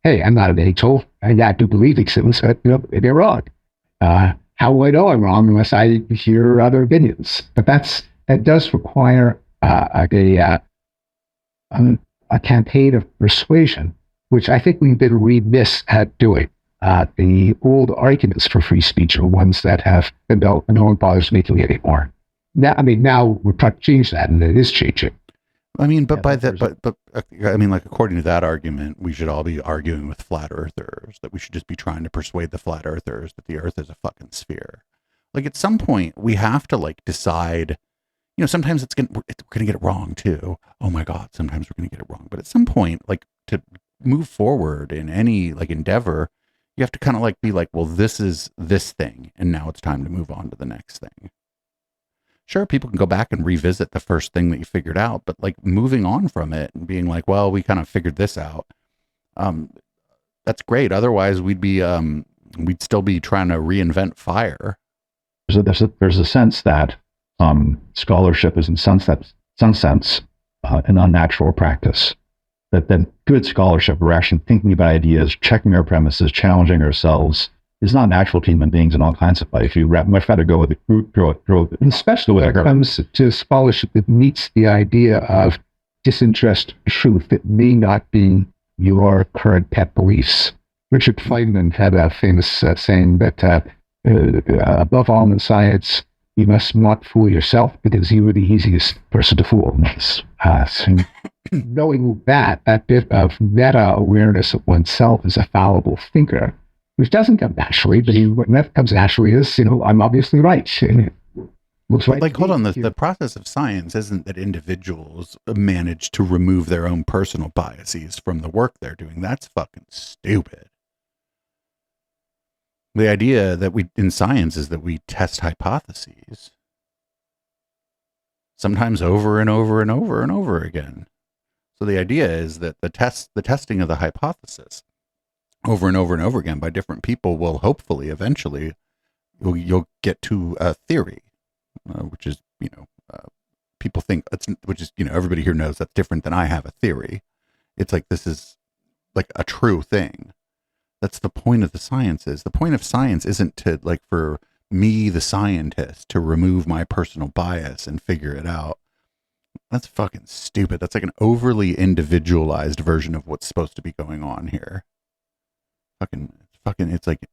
Hey, I'm not an angel. I do believe these things, but they're wrong. How will I know I'm wrong unless I hear other opinions? But that does require a campaign of persuasion, which I think we've been remiss at doing. The old arguments for free speech are ones that have been built, and no one bothers making it anymore. Now we're trying to change that, and it is changing. I mean, but I mean, like, according to that argument, we should all be arguing with flat earthers, that we should just be trying to persuade the flat earthers that the earth is a fucking sphere. Like, at some point, we have to, like, decide, sometimes we're going to get it wrong, too. Oh, my God, sometimes we're going to get it wrong. But at some point, like, to move forward in any, like, endeavor, you have to kind of, like, be like, well, this is this thing, and now it's time to move on to the next thing. Sure, people can go back and revisit the first thing that you figured out, but like moving on from it and being like, well, we kind of figured this out. That's great. Otherwise we'd still be trying to reinvent fire. There's a sense that scholarship is in some sense an unnatural practice. That good scholarship, we're actually thinking about ideas, checking our premises, challenging ourselves, is not natural to human beings in all kinds of ways. You much rather go with the group, especially when it comes to scholarship that meets the idea of disinterested truth that may not be your current pet beliefs. Richard Feynman had a famous saying that above all in science, you must not fool yourself because you are the easiest person to fool. So knowing that bit of meta-awareness of oneself as a fallible thinker, which doesn't come naturally, but what comes naturally is, I'm obviously right. Looks right. Like, hold on, the process of science isn't that individuals manage to remove their own personal biases from the work they're doing. That's fucking stupid. The idea that in science is that we test hypotheses, sometimes over and over and over and over again. So the idea is that the testing of the hypothesis over and over and over again by different people will hopefully eventually you'll get to a theory, which is, people think which is, everybody here knows that's different than I have a theory. It's like, this is like a true thing. That's the point of the sciences. The point of science isn't to, like, for me, the scientist, to remove my personal bias and figure it out. That's fucking stupid. That's like an overly individualized version of what's supposed to be going on here. It's like,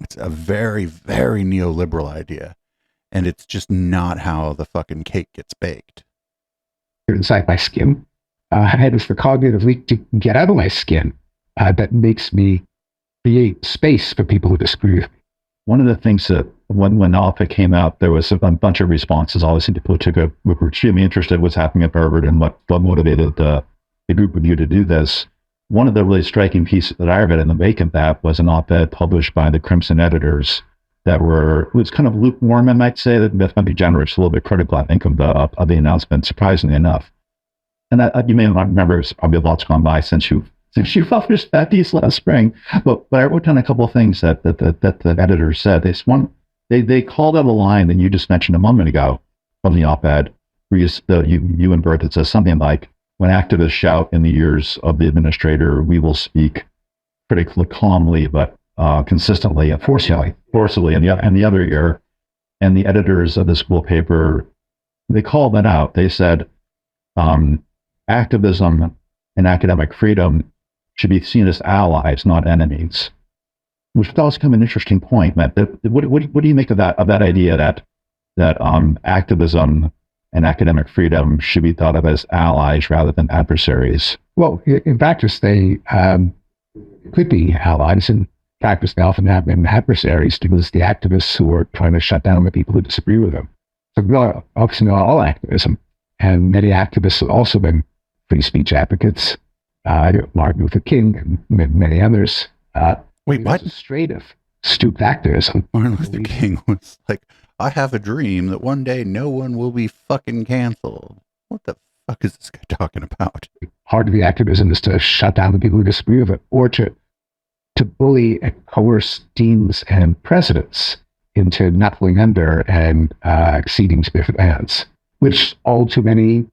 it's a very, very neoliberal idea. And it's just not how the fucking cake gets baked. Inside my skin. It is the cognitive leak to get out of my skin that makes me create space for people who disagree with me. One of the things that when Alpha came out, there was a bunch of responses. Obviously, people were extremely interested in what's happening at Harvard and what motivated the group of you to do this. One of the really striking pieces that I read in the wake of that was an op-ed published by the Crimson editors that was kind of lukewarm, I might say. That might be generous, a little bit critical, I think, of the announcement, surprisingly enough. And you may not remember, it's probably lots gone by since you published that piece last spring. But I wrote down a couple of things that the editors said. They called out a line that you just mentioned a moment ago from the op-ed, where you and Bert, that says something like, when activists shout in the ears of the administrator, we will speak critically, calmly, but consistently and forcibly in the other ear. And the editors of the school paper, they called that out. They said, activism and academic freedom should be seen as allies, not enemies. Which I thought was kind of an interesting point, Matt. What do you make of that idea that activism and academic freedom should be thought of as allies rather than adversaries? Well, in practice, they could be allies. In practice, they often have been adversaries because the activists who are trying to shut down the people who disagree with them. So obviously not all activism. And many activists have also been free speech advocates. Martin Luther King and many others. Wait, what? A straight of stupid activism. Martin Luther King was like, I have a dream that one day no one will be fucking canceled. What the fuck is this guy talking about? Part of the activism is to shut down the people who disagree with it, or to bully and coerce deans and presidents into knuckling under and acceding to their demands, which all too many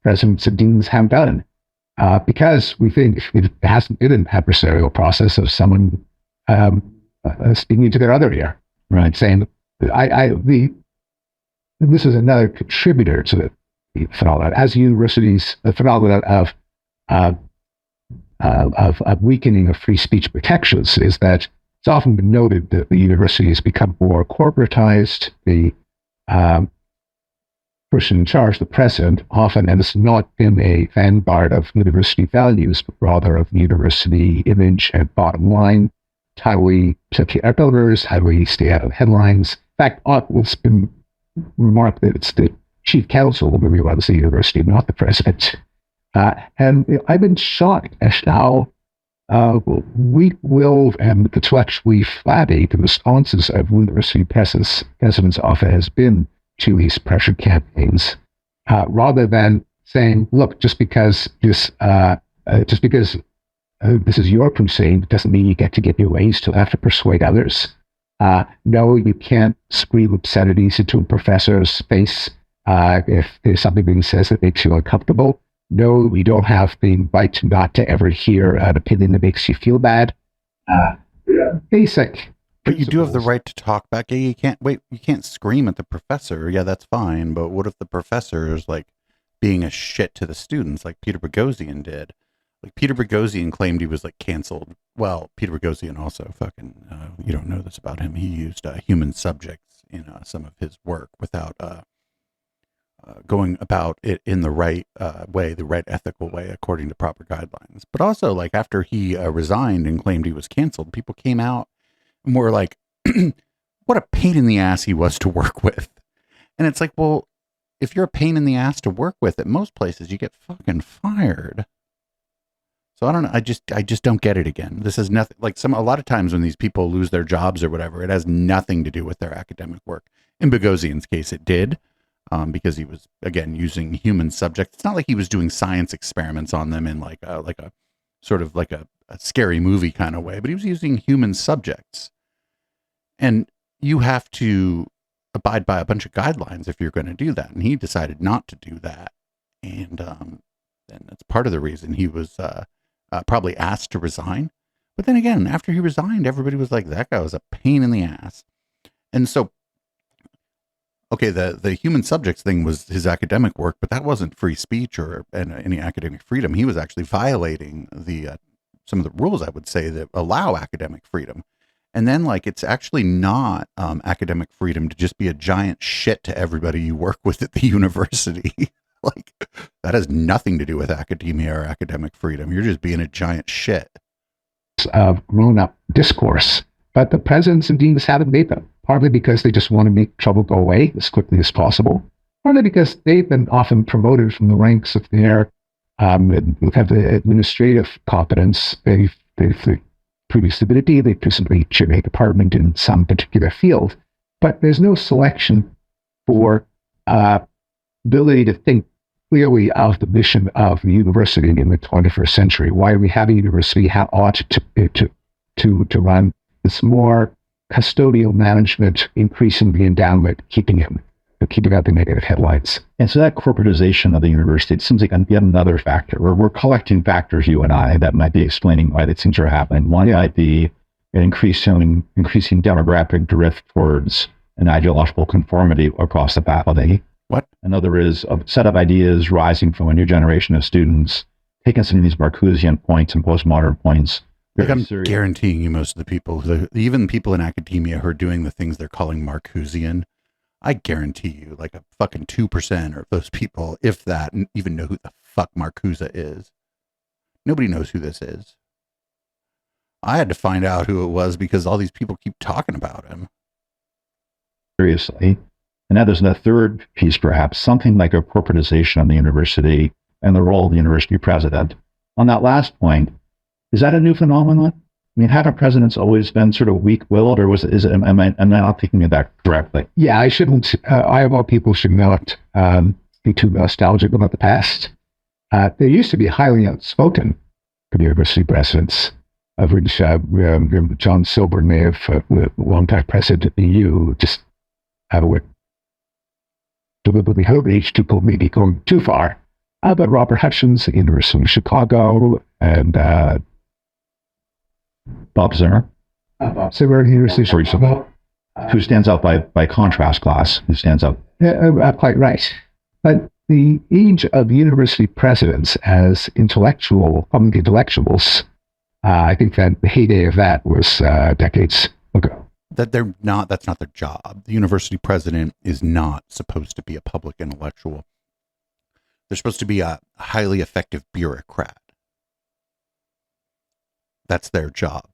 presidents and deans have done. Because we think it hasn't been an adversarial process of someone speaking into their other ear, right? Saying, this is another contributor to the phenomenon. As universities, the phenomenon of weakening of free speech protections is that it's often been noted that the universities become more corporatized. The person in charge, the president, often has not been a vanguard of university values, but rather of university image and bottom line. How do we support our donors? How do we stay out of headlines? In fact, it's been remarked that it's the chief counsel who runs the university, not the president. And I've been shocked at how weak-willed and intellectually flabby the responses of university presidents often has been to these pressure campaigns, rather than saying, "Look, just because this is your crusade doesn't mean you get to get your ways. You'll have to persuade others. No, you can't scream obscenities into a professor's face if there's something being said that makes you uncomfortable. No, we don't have the right not to ever hear an opinion that makes you feel bad." Basic. But you do have the right to talk back. Yeah, you can't scream at the professor. Yeah, that's fine. But what if the professor is like being a shit to the students like Peter Boghossian did? Like Peter Boghossian claimed he was like canceled. Well, Peter Boghossian also fucking, you don't know this about him. He used human subjects in some of his work without going about it in the right way, the right ethical way, according to proper guidelines. But also, like, after he resigned and claimed he was canceled, people came out and were like, what a pain in the ass he was to work with. And it's like, well, if you're a pain in the ass to work with at most places, you get fucking fired. So I don't know. I just don't get it again. This is nothing like a lot of times when these people lose their jobs or whatever, it has nothing to do with their academic work. In Boghossian's case, it did. Because he was, again, using human subjects. It's not like he was doing science experiments on them in like a sort of like a scary movie kind of way, but he was using human subjects. And you have to abide by a bunch of guidelines if you're going to do that. And he decided not to do that. And that's part of the reason he was probably asked to resign. But then again, after he resigned, everybody was like, that guy was a pain in the ass. And so, okay, the human subjects thing was his academic work, but that wasn't free speech or any academic freedom. He was actually violating some of the rules, I would say, that allow academic freedom. And then, like, it's actually not academic freedom to just be a giant shit to everybody you work with at the university. Like, that has nothing to do with academia or academic freedom. You're just being a giant shit. Grown-up discourse. But the presidents and deans haven't made them, partly because they just want to make trouble go away as quickly as possible, partly because they've been often promoted from the ranks of their have the administrative competence. They've previous ability. They've recently chaired a department in some particular field, but there's no selection for ability to think clearly of the mission of the university in the 21st century. Why we have a university, how ought to run. It's more custodial management, increasing the endowment, keeping out the negative headlines. And so that corporatization of the university, it seems like yet another factor. We're collecting factors, you and I, that might be explaining why these things are happening. One might be an increasing demographic drift towards an ideological conformity across the faculty. What? Another is a set of ideas rising from a new generation of students, taking some of these Marcusean points and postmodern points. Like, I'm guaranteeing you most of the people, even people in academia who are doing the things they're calling Marcusean, I guarantee you like a fucking 2% of those people, if that, even know who the fuck Marcuse is. Nobody knows who this is. I had to find out who it was because all these people keep talking about him. Seriously. And now there's a third piece, perhaps, something like a corporatization of the university and the role of the university president. On that last point, is that a new phenomenon? I mean, haven't presidents always been sort of weak-willed, or am I not thinking of that correctly? Yeah, I shouldn't, I of all people should not be too nostalgic about the past. They used to be highly outspoken university presidents, of which John Silber may have, longtime president of the EU, just deliberately outreach to maybe going too far. But Robert Hutchins at the University of Chicago, and Bob Zimmer. Bob Zimmer at the University of Chicago. Who stands out by contrast, class? Who stands out? Quite right. But the age of university presidents as public intellectuals, I think that the heyday of that was decades ago. That's not their job. The university president is not supposed to be a public intellectual. They're supposed to be a highly effective bureaucrat. That's their job.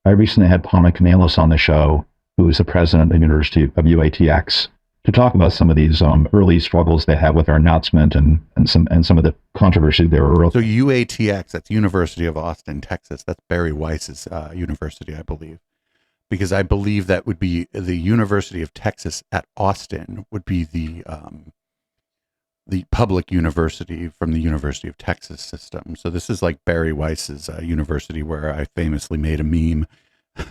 I recently had Palma Canelos on the show, who is the president of the University of UATX, to talk about some of these early struggles they had with our announcement and some of the controversy there were early. So UATX, that's University of Austin, Texas. That's Barry Weiss's university, I believe. Because I believe that would be the University of Texas at Austin would be the public university from the University of Texas system. So this is like Barry Weiss's university, where I famously made a meme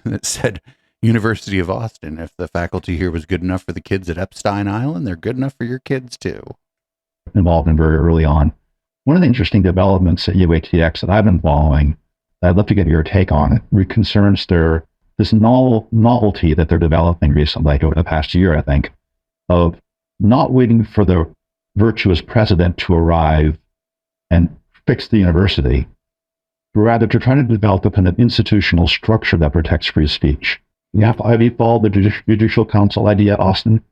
that said, University of Austin, if the faculty here was good enough for the kids at Epstein Island, they're good enough for your kids too. Involved in very early on. One of the interesting developments at UATX that I've been following, that I'd love to get your take on, it concerns this novelty that they're developing recently, like over the past year, I think, of not waiting for the virtuous president to arrive and fix the university, but rather to try to develop an institutional structure that protects free speech. Have you followed the Judicial Council idea at Austin?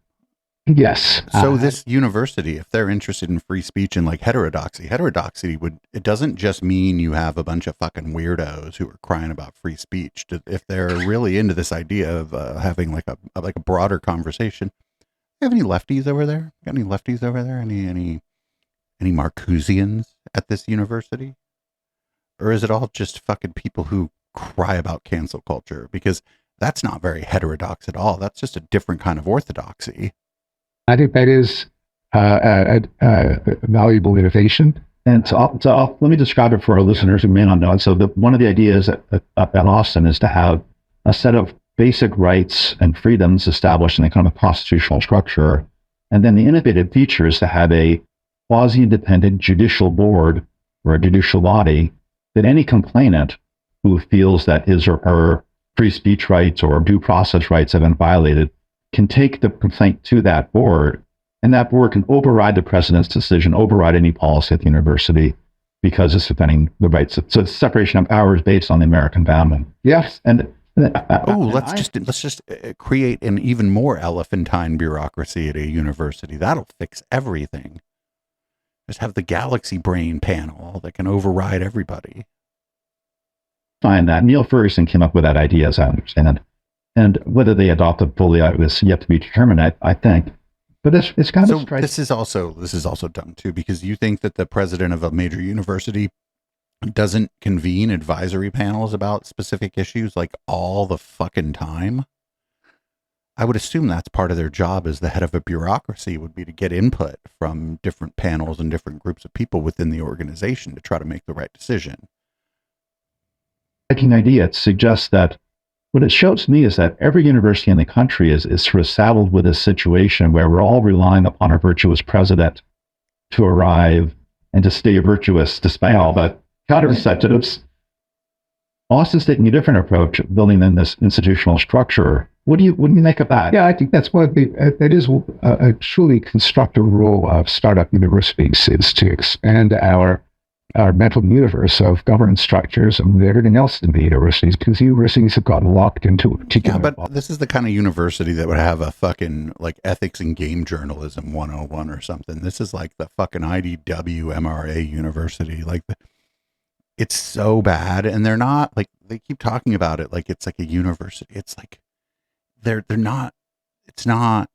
Yes. So this university, if they're interested in free speech and like heterodoxy it doesn't just mean you have a bunch of fucking weirdos who are crying about free speech. If they're really into this idea of having like a broader conversation, have any lefties over there? Got any lefties over there? Any Marcusians at this university? Or is it all just fucking people who cry about cancel culture? Because that's not very heterodox at all. That's just a different kind of orthodoxy. I think that is a valuable innovation. And so let me describe it for our listeners who may not know it. So one of the ideas at Austin is to have a set of basic rights and freedoms established in a kind of constitutional structure. And then the innovative feature is to have a quasi-independent judicial board or a judicial body that any complainant who feels that his or her free speech rights or due process rights have been violated can take the complaint to that board, and that board can override the president's decision, override any policy at the university, because it's defending the rights. So it's separation of powers based on the American founding. Yes. And let's just create an even more elephantine bureaucracy at a university. That'll fix everything. Just have the galaxy brain panel that can override everybody. Find that Neil Ferguson came up with that idea, as I understand it, and whether they adopt it fully is yet to be determined, I think. But it's kind of so. This is also dumb too, because you think that the president of a major university doesn't convene advisory panels about specific issues like all the fucking time. I would assume that's part of their job as the head of a bureaucracy, would be to get input from different panels and different groups of people within the organization to try to make the right decision. Idea, it suggests that what it shows me is that every university in the country is sort of saddled with a situation where we're all relying upon a virtuous president to arrive and to stay virtuous despite all the counter-incentives. Austin's taking a different approach, building in this institutional structure. What do you make of that? Yeah, I think that's that is a truly constructive role of startup universities, is to expand our our mental universe of governance structures and everything else in the universities, because universities have gotten locked into a particular. Yeah, but this is the kind of university that would have a fucking like ethics and game journalism 101 or something. This is like the fucking IDW MRA university. Like, it's so bad, and they're not like, they keep talking about it like it's like a university. It's like they're not. It's not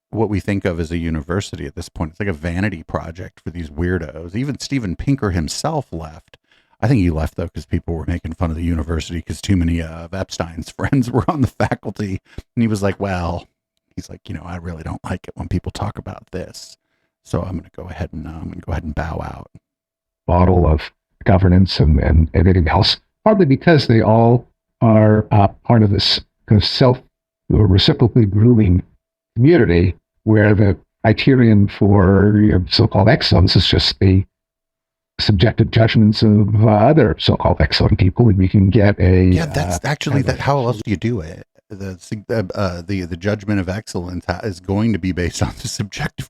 what we think of as a university at this point. It's like a vanity project for these weirdos. Even Steven Pinker himself left. I think he left though because people were making fun of the university because too many of Epstein's friends were on the faculty, and he was like, "Well, he's like, I really don't like it when people talk about this, so I'm going to go ahead and bow out." Model of governance and everything else, partly because they all are part of this kind of self or reciprocally grooming community, where the criterion for so-called excellence is just the subjective judgments of other so-called excellent people, and we can get a that's actually that. How else do you do it? The judgment of excellence is going to be based on the subjective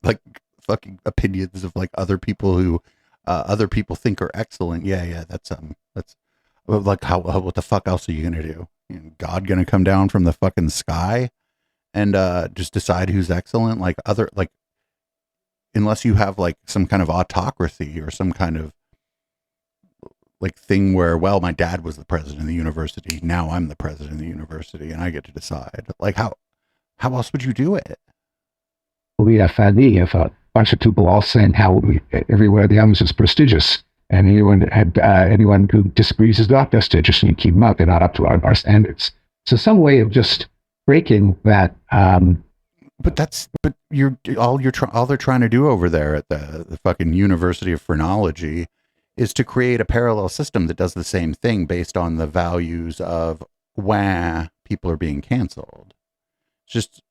like fucking opinions of like other people who other people think are excellent. That's like what the fuck else are you gonna do? God gonna come down from the fucking sky and just decide who's excellent? Like unless you have like some kind of autocracy or some kind of like thing where, well, my dad was the president of the university, now I'm the president of the university and I get to decide. Like how else would you do it? We have a bunch of people all saying how everywhere the others is prestigious, and anyone who disagrees is not prestigious, and you keep them up. They're not up to our standards. So some way of just breaking that. But all they're trying to do over there at the fucking University of Phrenology is to create a parallel system that does the same thing based on the values of people are being canceled. It's just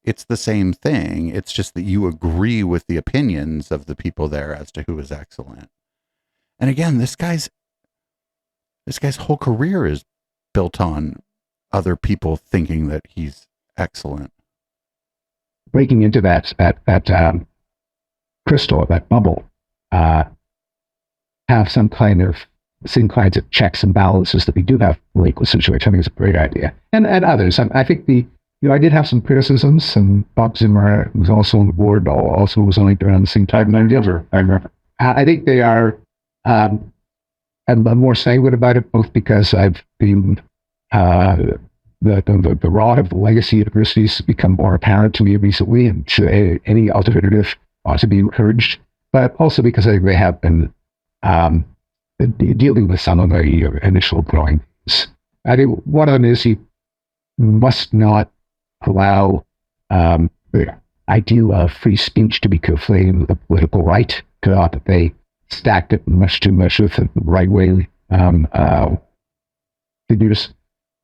it's the same thing. It's just that you agree with the opinions of the people there as to who is excellent. And again, this guy's whole career is built on other people thinking that he's excellent. Breaking into that crystal, that bubble, have some kind of same kinds of checks and balances that we do have in the legal situation. I think it's a great idea. And others. I think I did have some criticisms, and Bob Zimmer was also on the board, also was on around the same time. And I remember. I think they are, I'm more sanguine about it, both because I've been, the rot of the legacy universities has become more apparent to me recently, and any alternative ought to be encouraged, but also because I think they have been dealing with some of the initial growing pains. I think one of them is you must not allow the idea of free speech to be conflated with the political right. That they stacked it much too much with the right way figures.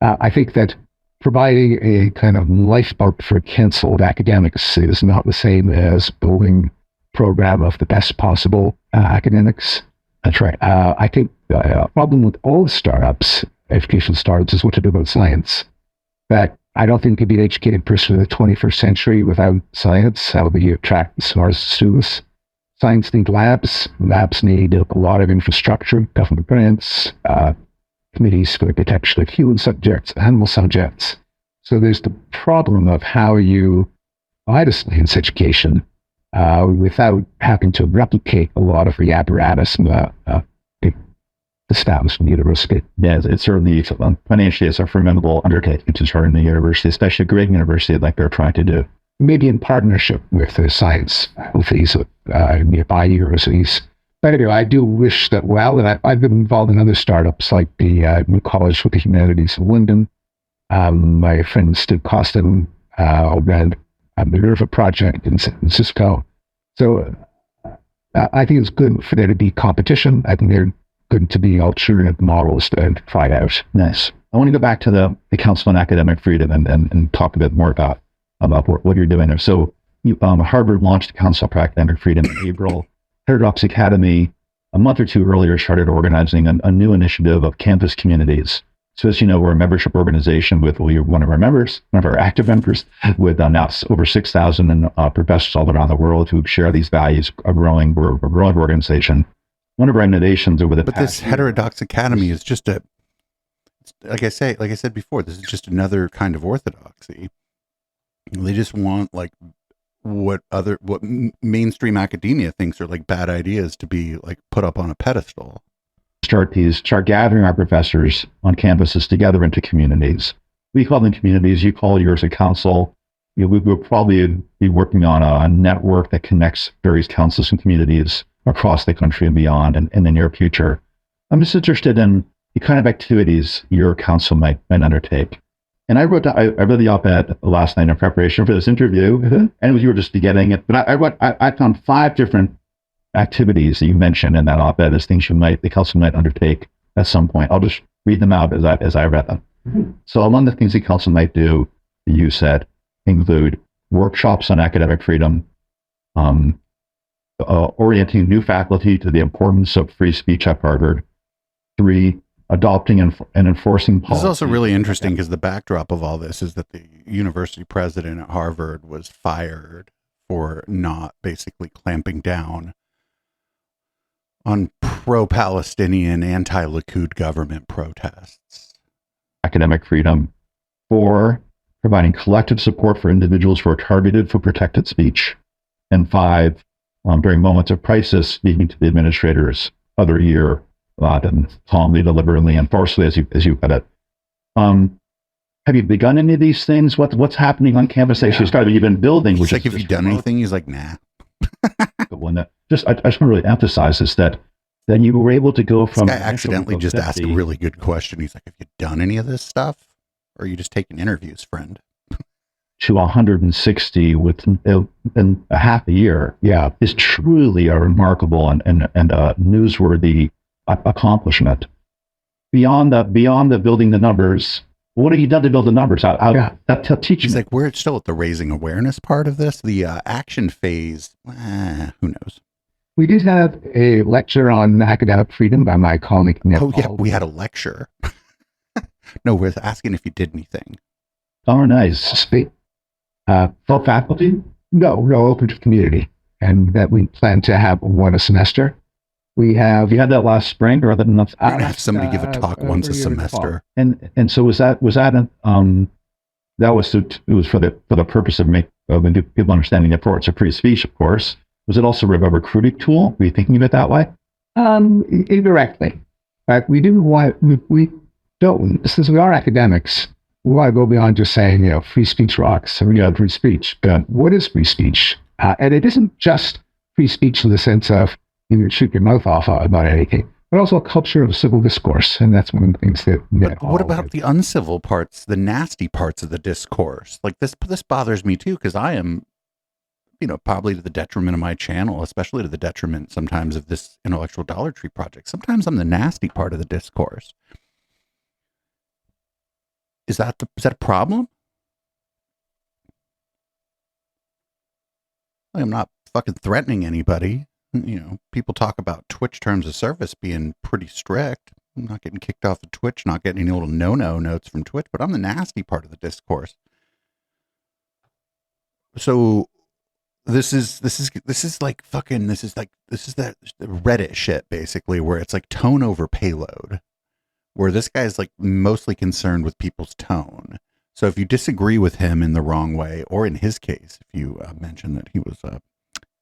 I think that providing a kind of lifeboat for canceled academics is not the same as building a program of the best possible academics. That's right. I think the problem with all startups, educational startups, is what to do about science. That I don't think you can be an educated person in the 21st century without science. How do you attract the smartest students? Science need labs. Labs need a lot of infrastructure, government grants, committees for the protection of human subjects, animal subjects. So there's the problem of how you provide a science education without having to replicate a lot of the apparatus in the establishment university. Yeah, it's certainly financially it's a formidable undertaking to start in the university, especially a great university like they're trying to do. Maybe in partnership with the science faculties of nearby universities. But anyway, I do wish that and I've been involved in other startups like the New College for the Humanities in London. My friend Steve Costin ran the Minerva project in San Francisco. So I think it's good for there to be competition. I think they're good to be alternative models to try out. Nice. I want to go back to the Council on Academic Freedom and talk a bit more about what you're doing there. So Harvard launched the Council for Academic Freedom in April. Heterodox Academy, a month or two earlier, started organizing a new initiative of campus communities So as you know, we're a membership organization with one of our active members, with now over 6,000 professors all around the world who share these values. We're a growing organization. One of our innovations over the But past this Heterodox Academy is just like I said before, this is just another kind of orthodoxy. They just want like what mainstream academia thinks are like bad ideas to be like put up on a pedestal. Start gathering our professors on campuses together into communities. We call them communities. You call yours a council. We will probably be working on a network that connects various councils and communities across the country and beyond in the near future. I'm just interested in the kind of activities your council might undertake. And I read the op-ed last night in preparation for this interview, and you were just getting it. But I found 5 different activities that you mentioned in that op-ed as things the council might undertake at some point. I'll just read them out as I read them. Mm-hmm. So among the things the council might do, you said, include workshops on academic freedom, orienting new faculty to the importance of free speech at Harvard. 3, adopting and enforcing policy. This is also really interesting because the backdrop of all this is that the university president at Harvard was fired for not basically clamping down on pro-Palestinian, anti-Likud government protests. Academic freedom. 4, providing collective support for individuals who are targeted for protected speech. And 5, during moments of crisis, speaking to the administrators of the year, and calmly, deliberately, and forcefully, as you put it. Have you begun any of these things? What's happening on campus? You've been building. He's like, have you done anything? He's like, nah. The one that I just want to really emphasize is that you were able to go from. This guy accidentally just asked a really good question. He's like, have you done any of this stuff, or are you just taking interviews, friend? To 160 within a half a year, is truly a remarkable and newsworthy accomplishment. Beyond the building the numbers, what have you done to build the numbers? He's like, we're still at the raising awareness part of this. The action phase, who knows? We did have a lecture on academic freedom by my colleague Nick. Oh yeah, we had a lecture. No, we're asking if you did anything. Oh, nice. For faculty? No, open to community, and that we plan to have one a semester. We have. You had that last spring, or other than that? We're gonna have somebody give a talk once a semester. And so was that that was for the purpose of people understanding the importance of free speech, of course. Was it also a recruiting tool? Were you thinking of it that way? Indirectly. We don't. Since we are academics, we want to go beyond just saying, free speech rocks. Free speech. What is free speech? And it isn't just free speech in the sense of you can shoot your mouth off about anything, but also a culture of civil discourse. And that's one of the things that. But what about the uncivil parts, the nasty parts of the discourse? Like this bothers me too, because I am, probably to the detriment of my channel, especially to the detriment sometimes of this Intellectual Dollar Tree project. Sometimes I'm the nasty part of the discourse. Is that a problem? I'm not fucking threatening anybody. People talk about Twitch terms of service being pretty strict. I'm not getting kicked off of Twitch, not getting any little no-no notes from Twitch, but I'm the nasty part of the discourse. So this is like fucking, this is that Reddit shit basically, where it's like tone over payload, where this guy's like mostly concerned with people's tone. So if you disagree with him in the wrong way, or in his case, if you mention that he was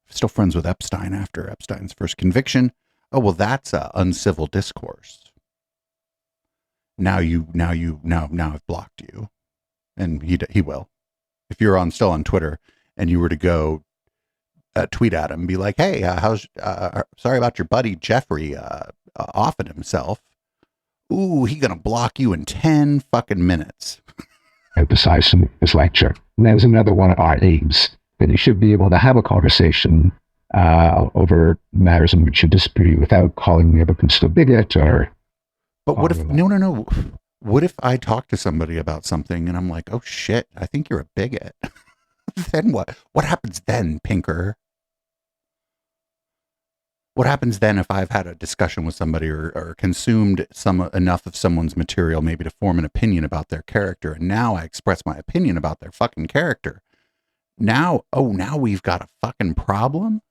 still friends with Epstein after Epstein's first conviction, oh well, that's uncivil discourse. Now I've blocked you, and he will. If you're still on Twitter and you were to go tweet at him and be like, hey, sorry about your buddy Jeffrey offing himself. Ooh, he gonna block you in 10 fucking minutes. Emphasize in his lecture. And that was another one of our aims, that you should be able to have a conversation over matters in which you disagree without calling the other person a bigot or. But what if, no. What if I talk to somebody about something and I'm like, oh shit, I think you're a bigot. Then what? What happens then, Pinker? what happens then if I've had a discussion with somebody or consumed enough of someone's material maybe to form an opinion about their character, and now I express my opinion about their fucking character? Now we've got a fucking problem?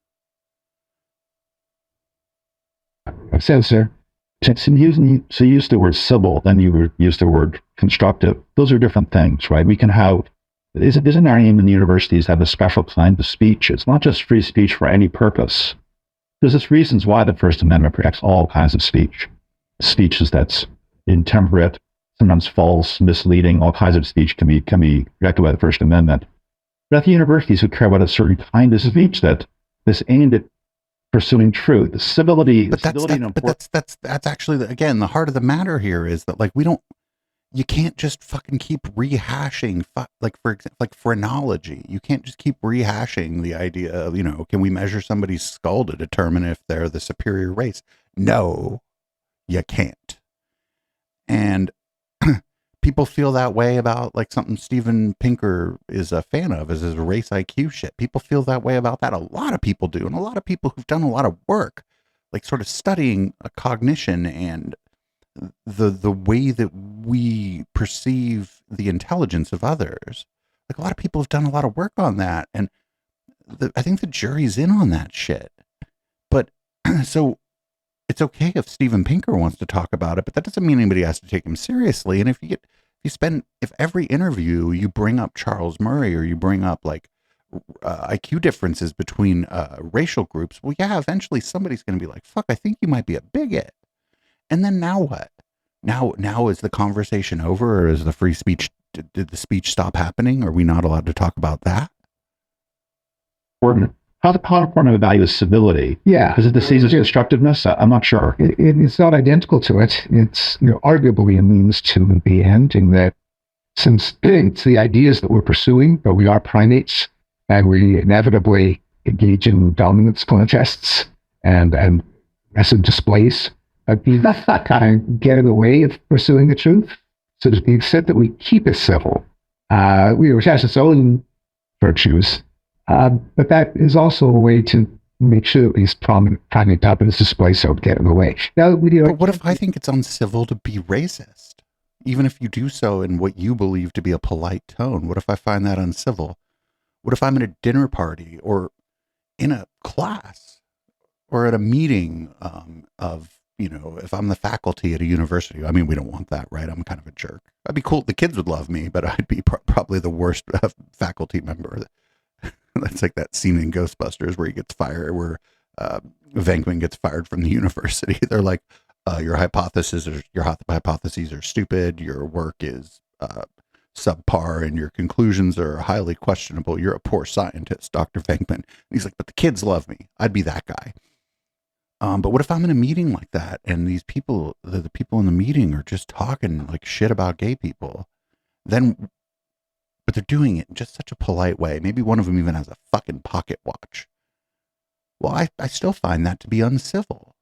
So, sir, so you used the word civil, then you used the word constructive. Those are different things, right? We can have, isn't our aim in the universities have a special kind of speech? It's not just free speech for any purpose. There's reasons why the First Amendment protects all kinds of speech. Speeches that's intemperate, sometimes false, misleading, all kinds of speech can be protected by the First Amendment. But at the universities who care about a certain kind of speech that is aimed at pursuing truth, the civility. But that's actually again the heart of the matter here is that like you can't just fucking keep rehashing like for phrenology. You can't just keep rehashing the idea of, you know, can we measure somebody's skull to determine if they're the superior race? No, you can't. And people feel that way about like something Steven Pinker is a fan of, is his race IQ shit. People feel that way about that. A lot of people do. And a lot of people who've done a lot of work, like sort of studying cognition and the way that we perceive the intelligence of others. Like a lot of people have done a lot of work on that. And I think the jury's in on that shit. But so it's okay if Steven Pinker wants to talk about it, but that doesn't mean anybody has to take him seriously. And if every interview you bring up Charles Murray or you bring up like IQ differences between racial groups, well, yeah, eventually somebody's going to be like, fuck, I think you might be a bigot. And then now what? Now is the conversation over, or is the free speech, did the speech stop happening? Are we not allowed to talk about that? How important of a value is civility? Yeah. Is it the season's constructiveness? I'm not sure. It's not identical to it. It's, you know, arguably a means to the end, in that since it's the ideas that we're pursuing, but we are primates, and we inevitably engage in dominance contests and massive displays, that kind of get in the way of pursuing the truth. So to the extent that we keep it civil, which has its own virtues, but that is also a way to make sure that these primate dominance displays don't get in the way. Now, but what if I think it's uncivil to be racist? Even if you do so in what you believe to be a polite tone, what if I find that uncivil? What if I'm at a dinner party or in a class or at a meeting of, you know, if I'm the faculty at a university? I mean, we don't want that, right? I'm kind of a jerk. I'd be cool. The kids would love me, but I'd be probably the worst faculty member. That's like that scene in Ghostbusters where he gets fired, where Venkman gets fired from the university. They're like, your hypotheses are stupid. Your work is subpar, and your conclusions are highly questionable. You're a poor scientist, Dr. Venkman. And he's like, but the kids love me. I'd be that guy. But what if I'm in a meeting like that, and these people, the people in the meeting are just talking like shit about gay people? But they're doing it in just such a polite way. Maybe one of them even has a fucking pocket watch. Well, I still find that to be uncivil.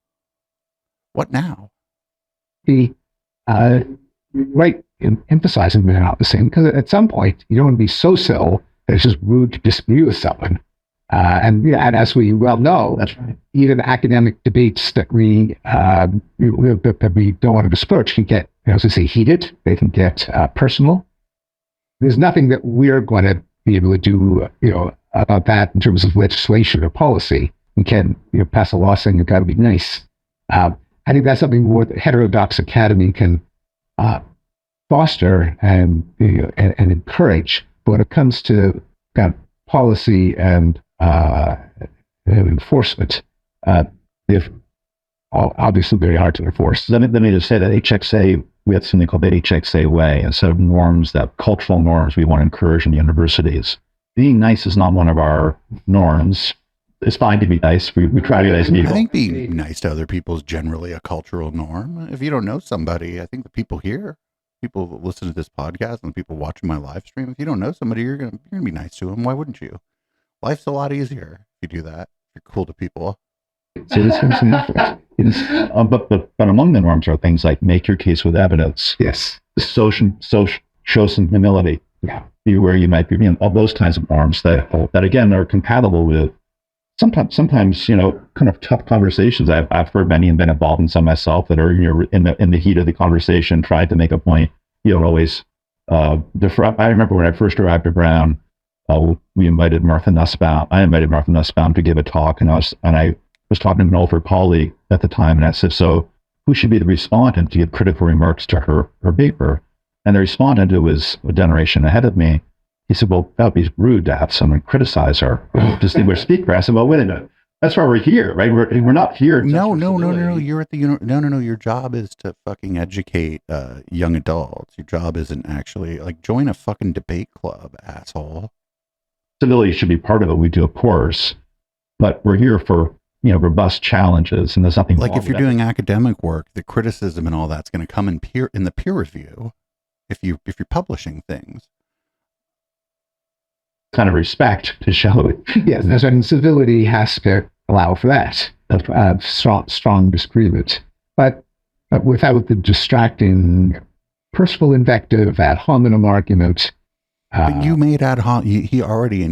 What now? Right, emphasizing they're not the same, because at some point you don't want to be so civil that it's just rude to disagree with someone. And as we well know, that's right, even academic debates that we don't want to discourage can get, as I say, heated. They can get personal. There's nothing that we're going to be able to do, about that in terms of legislation or policy. We can pass a law saying you've got to be nice. I think that's something more that Heterodox Academy can foster and encourage. But when it comes to kind of policy and enforcement, they're obviously very hard to enforce. Let me just say that HXA, we have something called the HXA way, a set of norms, that cultural norms we want to encourage in universities. Being nice is not one of our norms. It's fine to be nice. We try to be nice to people. I think being nice to other people is generally a cultural norm. If you don't know somebody, I think the people here, people that listen to this podcast and the people watching my live stream, if you don't know somebody, you're gonna be nice to them. Why wouldn't you? Life's a lot easier if you do that. You're cool to people. So this is some effort. But among the norms are things like make your case with evidence. Yes. Show some humility. Yeah. Be where you might be. All those kinds of norms that again are compatible with sometimes, kind of tough conversations. I've heard many and been involved in some myself that are, in the heat of the conversation, tried to make a point. You don't always defer. I remember when I first arrived at Brown, we invited Martha Nussbaum. I invited Martha Nussbaum to give a talk, and I was talking to an older colleague at the time, and I said, so who should be the respondent to give critical remarks to her paper? And the respondent, who was a generation ahead of me, he said, well, that would be rude to have someone criticize our distinguished speaker. I said, well, wait a minute. That's why we're here, right? We're not here. No. You're at the no. Your job is to fucking educate young adults. Your job isn't actually join a fucking debate club, asshole. Civility should be part of it. We do, of course, but we're here for robust challenges, and there's nothing if you're doing academic work, the criticism and all that's going to come in the peer review. If you're publishing things. Kind of respect to show it. Yes, that's right. And civility has to allow for that, strong disagreement, but without the distracting personal invective, ad hominem argument. But you made ad hominem. He already he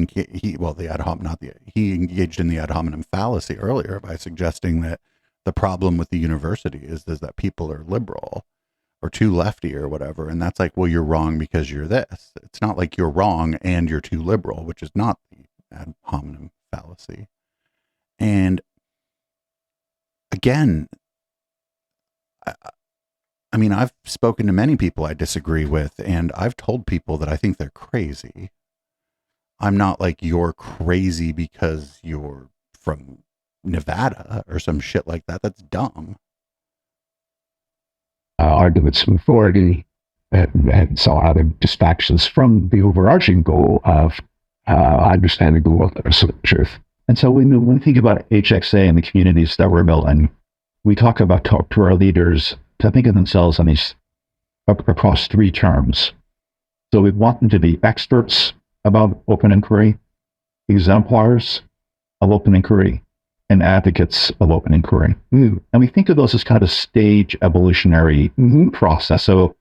engaged in the ad hominem fallacy earlier by suggesting that the problem with the university is that people are liberal or too lefty or whatever. And that's well, you're wrong because you're this. It's not like you're wrong and you're too liberal, which is not the ad hominem fallacy. And again, I mean, I've spoken to many people I disagree with, and I've told people that I think they're crazy. I'm not you're crazy because you're from Nevada or some shit like that. That's dumb. Arguments from authority and so other distractions from the overarching goal of understanding the world and the truth. And so when we think about HXA and the communities that we're building, we talk to our leaders to think of themselves on these across three terms. So we want them to be experts about open inquiry, exemplars of open inquiry, and advocates of open inquiry. And we think of those as kind of a stage evolutionary process. So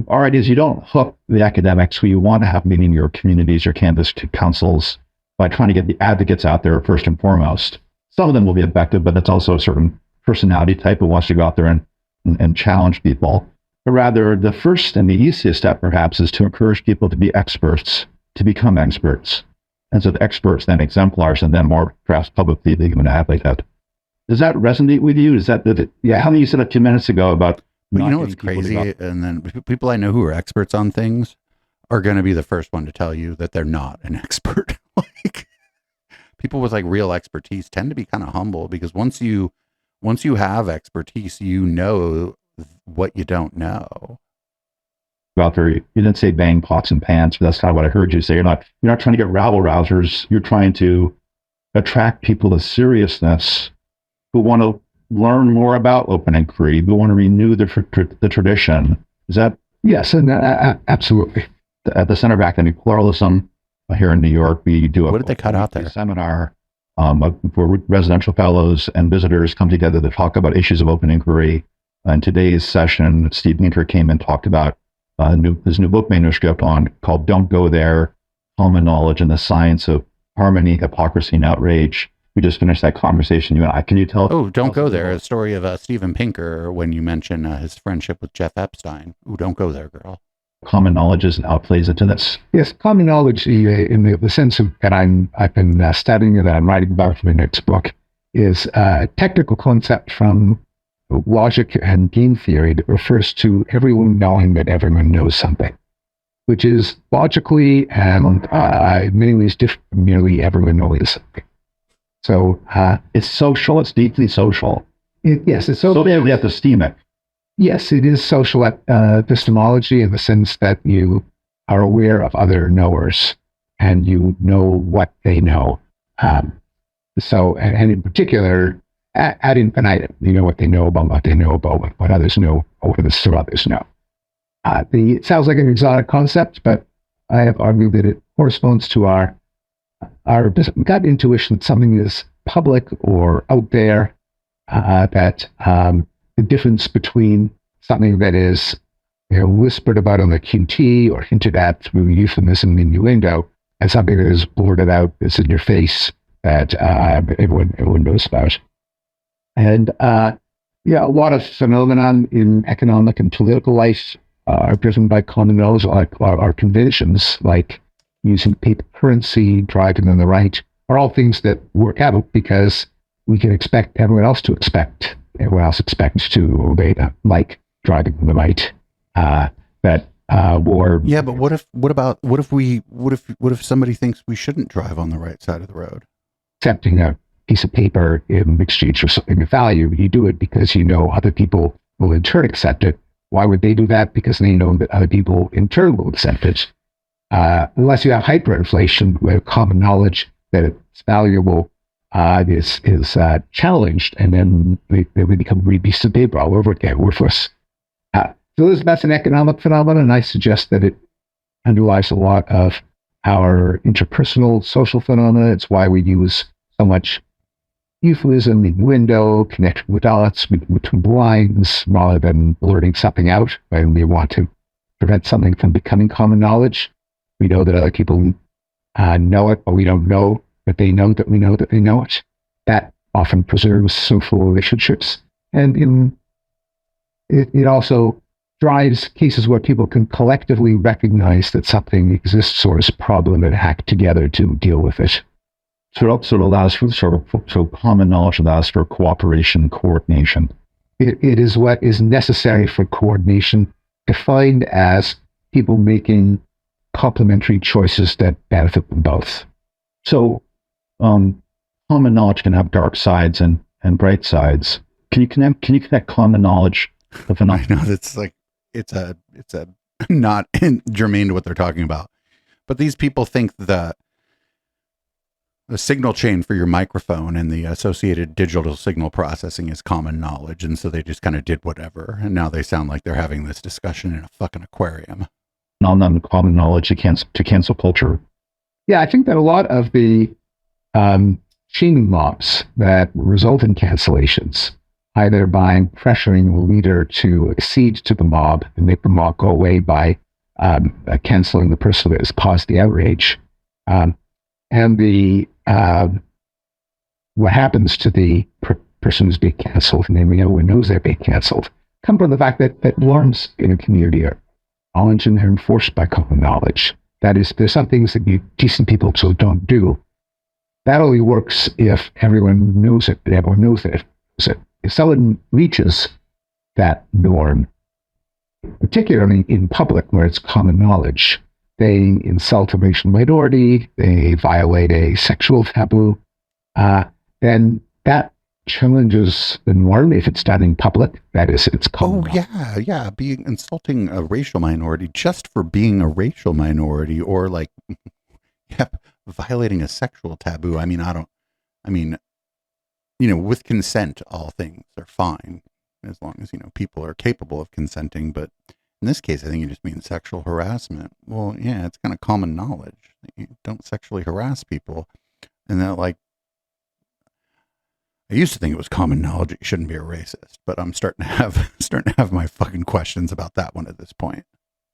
our idea is you don't hook the academics who you want to have meeting your communities, your campus councils, by trying to get the advocates out there first and foremost. Some of them will be effective, but that's also a certain personality type who wants to go out there and challenge people. But rather, the first and the easiest step perhaps is to encourage people to be experts, to become experts. And so the experts, then exemplars, and then more perhaps publicly they can advocate that. Does that resonate with you? Is that how many you said a few minutes ago about? Well, what's crazy? And then people I know who are experts on things are going to be the first one to tell you that they're not an expert. People with real expertise tend to be kind of humble, because once you have expertise, you know what you don't know. Out there, you didn't say bang pots and pans, but that's kind of what I heard you say. You're not trying to get rabble rousers. You're trying to attract people to seriousness who want to learn more about open inquiry, who want to renew the tradition. Is that? Yes, and absolutely. At the Center of Academic Pluralism here in New York, we do what did they cut out there? Seminar where residential fellows and visitors come together to talk about issues of open inquiry. In today's session, Steve Pinker came and talked about his new book manuscript called "Don't Go There: Common Knowledge and the Science of Harmony, Hypocrisy, and Outrage." We just finished that conversation. You and I. Can you tell? Oh, don't go there. A story of Steven Pinker when you mention his friendship with Jeff Epstein. Ooh, don't go there, girl. Common knowledge is how it plays into this. Yes, common knowledge in the sense of that I've been studying and I'm writing about in my next book is a technical concept from logic and game theory that refers to everyone knowing that everyone knows something, which is logically and in many ways different from merely everyone knowing something. So it's social. It's deeply social. Yes, it's social. So epistemic. Yes, it is social epistemology in the sense that you are aware of other knowers and you know what they know. So, and in particular, ad infinitum, you know what they know about what others know, or what others know. It sounds like an exotic concept, but I have argued that it corresponds to our gut intuition that something is public or out there, that the difference between something that is whispered about on the QT or hinted at through euphemism and innuendo and something that is blurted out, is in your face, that everyone knows about. And a lot of phenomenon in economic and political life are driven by common knowledge, like our conventions, like using paper currency, driving on the right, are all things that work out because we can expect everyone else expects to obey them, like driving on the right. But what if somebody thinks we shouldn't drive on the right side of the road? Accepting a piece of paper in exchange for something of value, you do it because you know other people will in turn accept it. Why would they do that? Because they know that other people in turn will accept it. Unless you have hyperinflation, where common knowledge that it's valuable is challenged, and then they become beasts of paper all over again, worthless. So that's an economic phenomenon, and I suggest that it underlies a lot of our interpersonal social phenomena. It's why we use so much euphemism, innuendo, connecting with dots between lines, rather than blurting something out when we want to prevent something from becoming common knowledge. We know that other people know it, but we don't know that they know that we know that they know it. That often preserves social relationships. And it also drives cases where people can collectively recognize that something exists or is a problem and act together to deal with it. So it also allows for common knowledge allows for cooperation, coordination. It is what is necessary for coordination, defined as people making complementary choices that benefit them both. So common knowledge can have dark sides and bright sides. Can you connect common knowledge to phenomena? I know that's like it's a not germane to what they're talking about. But these people think that the signal chain for your microphone and the associated digital signal processing is common knowledge, and so they just kind of did whatever, and now they sound like they're having this discussion in a fucking aquarium. Non-common knowledge to cancel culture. Yeah, I think that a lot of the shaming mobs that result in cancellations, either by pressuring the leader to accede to the mob and make the mob go away by canceling the person that has caused the outrage, and the what happens to the person who's being canceled, and everyone knows they're being canceled, come from the fact that norms in a community are knowledge and they're enforced by common knowledge. That is, there's some things that you decent people so don't do. That only works if everyone knows it, and everyone knows that it knows it. If someone reaches that norm, particularly in public where it's common knowledge, they insult a racial minority, they violate a sexual taboo, then that challenges the norm if it's done in public. That is, it's common. Oh, yeah. Being insulting a racial minority just for being a racial minority, or like, violating a sexual taboo. With consent, all things are fine as long as, people are capable of consenting. But in this case, I think you just mean sexual harassment. Well, yeah, it's kind of common knowledge that you don't sexually harass people. And that, like, I used to think it was common knowledge that you shouldn't be a racist, but I'm starting to have my fucking questions about that one at this point.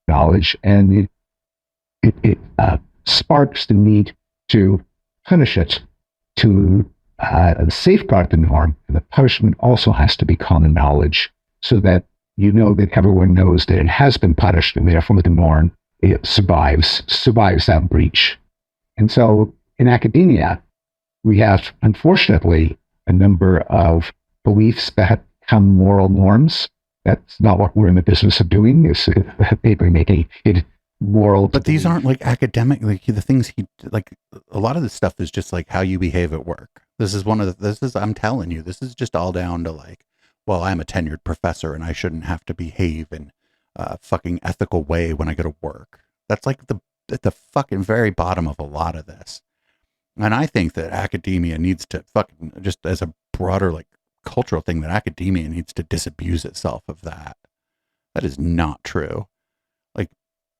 Knowledge, and it sparks the need to punish it, to safeguard the norm. And the punishment also has to be common knowledge, so that that everyone knows that it has been punished, and therefore the norm it survives that breach. And so in academia, we have, unfortunately, a number of beliefs that become moral norms. That's not what we're in the business of doing, is making it moral. But these aren't like academic, like the things a lot of this stuff is just like how you behave at work. I'm telling you, this is just all down to like, well, I'm a tenured professor and I shouldn't have to behave in a fucking ethical way when I go to work. That's like at the fucking very bottom of a lot of this. And I think that academia needs to fucking, just as a broader like cultural thing, that academia needs to disabuse itself of that. That is not true. Like,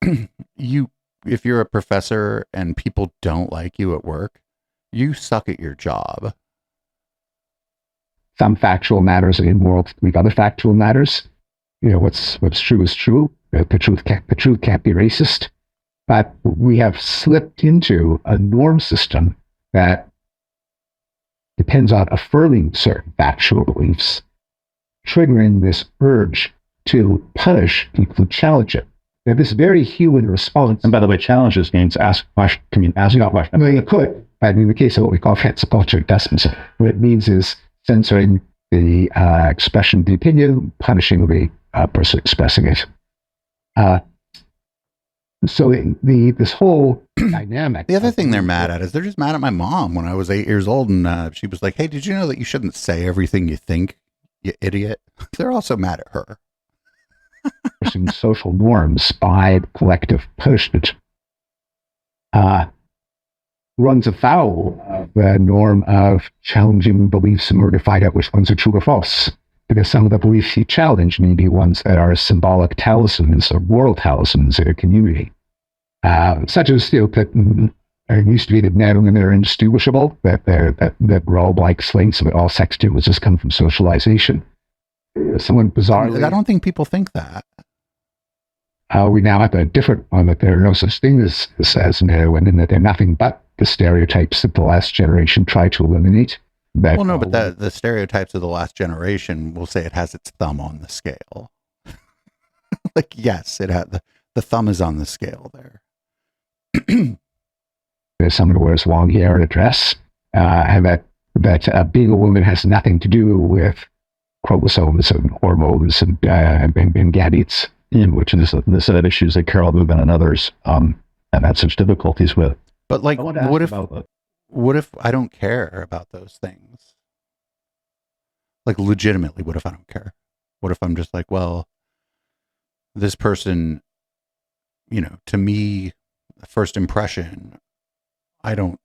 if you're a professor and people don't like you at work, you suck at your job. Some factual matters are immoral to leave other factual matters. What's true is true. The truth can't be racist. But we have slipped into a norm system that depends on affirming certain factual beliefs, triggering this urge to punish people who challenge it. Now, this very human response. And by the way, challenges means ask question. I mean, ask a question. I mean, you could, but in the case of what we call cancel culture, it doesn't. What it means is censoring the expression of the opinion, punishing the person expressing it. So this whole dynamic. The other thing they're mad at is they're just mad at my mom when I was 8 years old, and she was like, "Hey, did you know that you shouldn't say everything you think, you idiot?" They're also mad at her. Social norms by collective punishment runs afoul of the norm of challenging beliefs in order to find out which ones are true or false. Because some of the beliefs you challenge may be ones that are symbolic talismans or moral talismans in a community. Such as that there used to be that men and women are indistinguishable, that we're all like slaves, but all sex was just come from socialization. Someone bizarrely. I don't think people think that. We now have a different one, that there are no such thing as men and women, that they're nothing but the stereotypes that the last generation tried to eliminate. Well, no, but the stereotypes of the last generation will say it has its thumb on the scale. Like, yes, it had the thumb is on the scale there. There's someone who wears long hair and a dress, and that being a woman has nothing to do with chromosomes and hormones and gametes. Which is the set of issues that Carol Rubin and others have had such difficulties with. But like, what if I don't care about those things? Like, legitimately, what if I don't care? What if I'm just like, well, this person, to me, first impression, I don't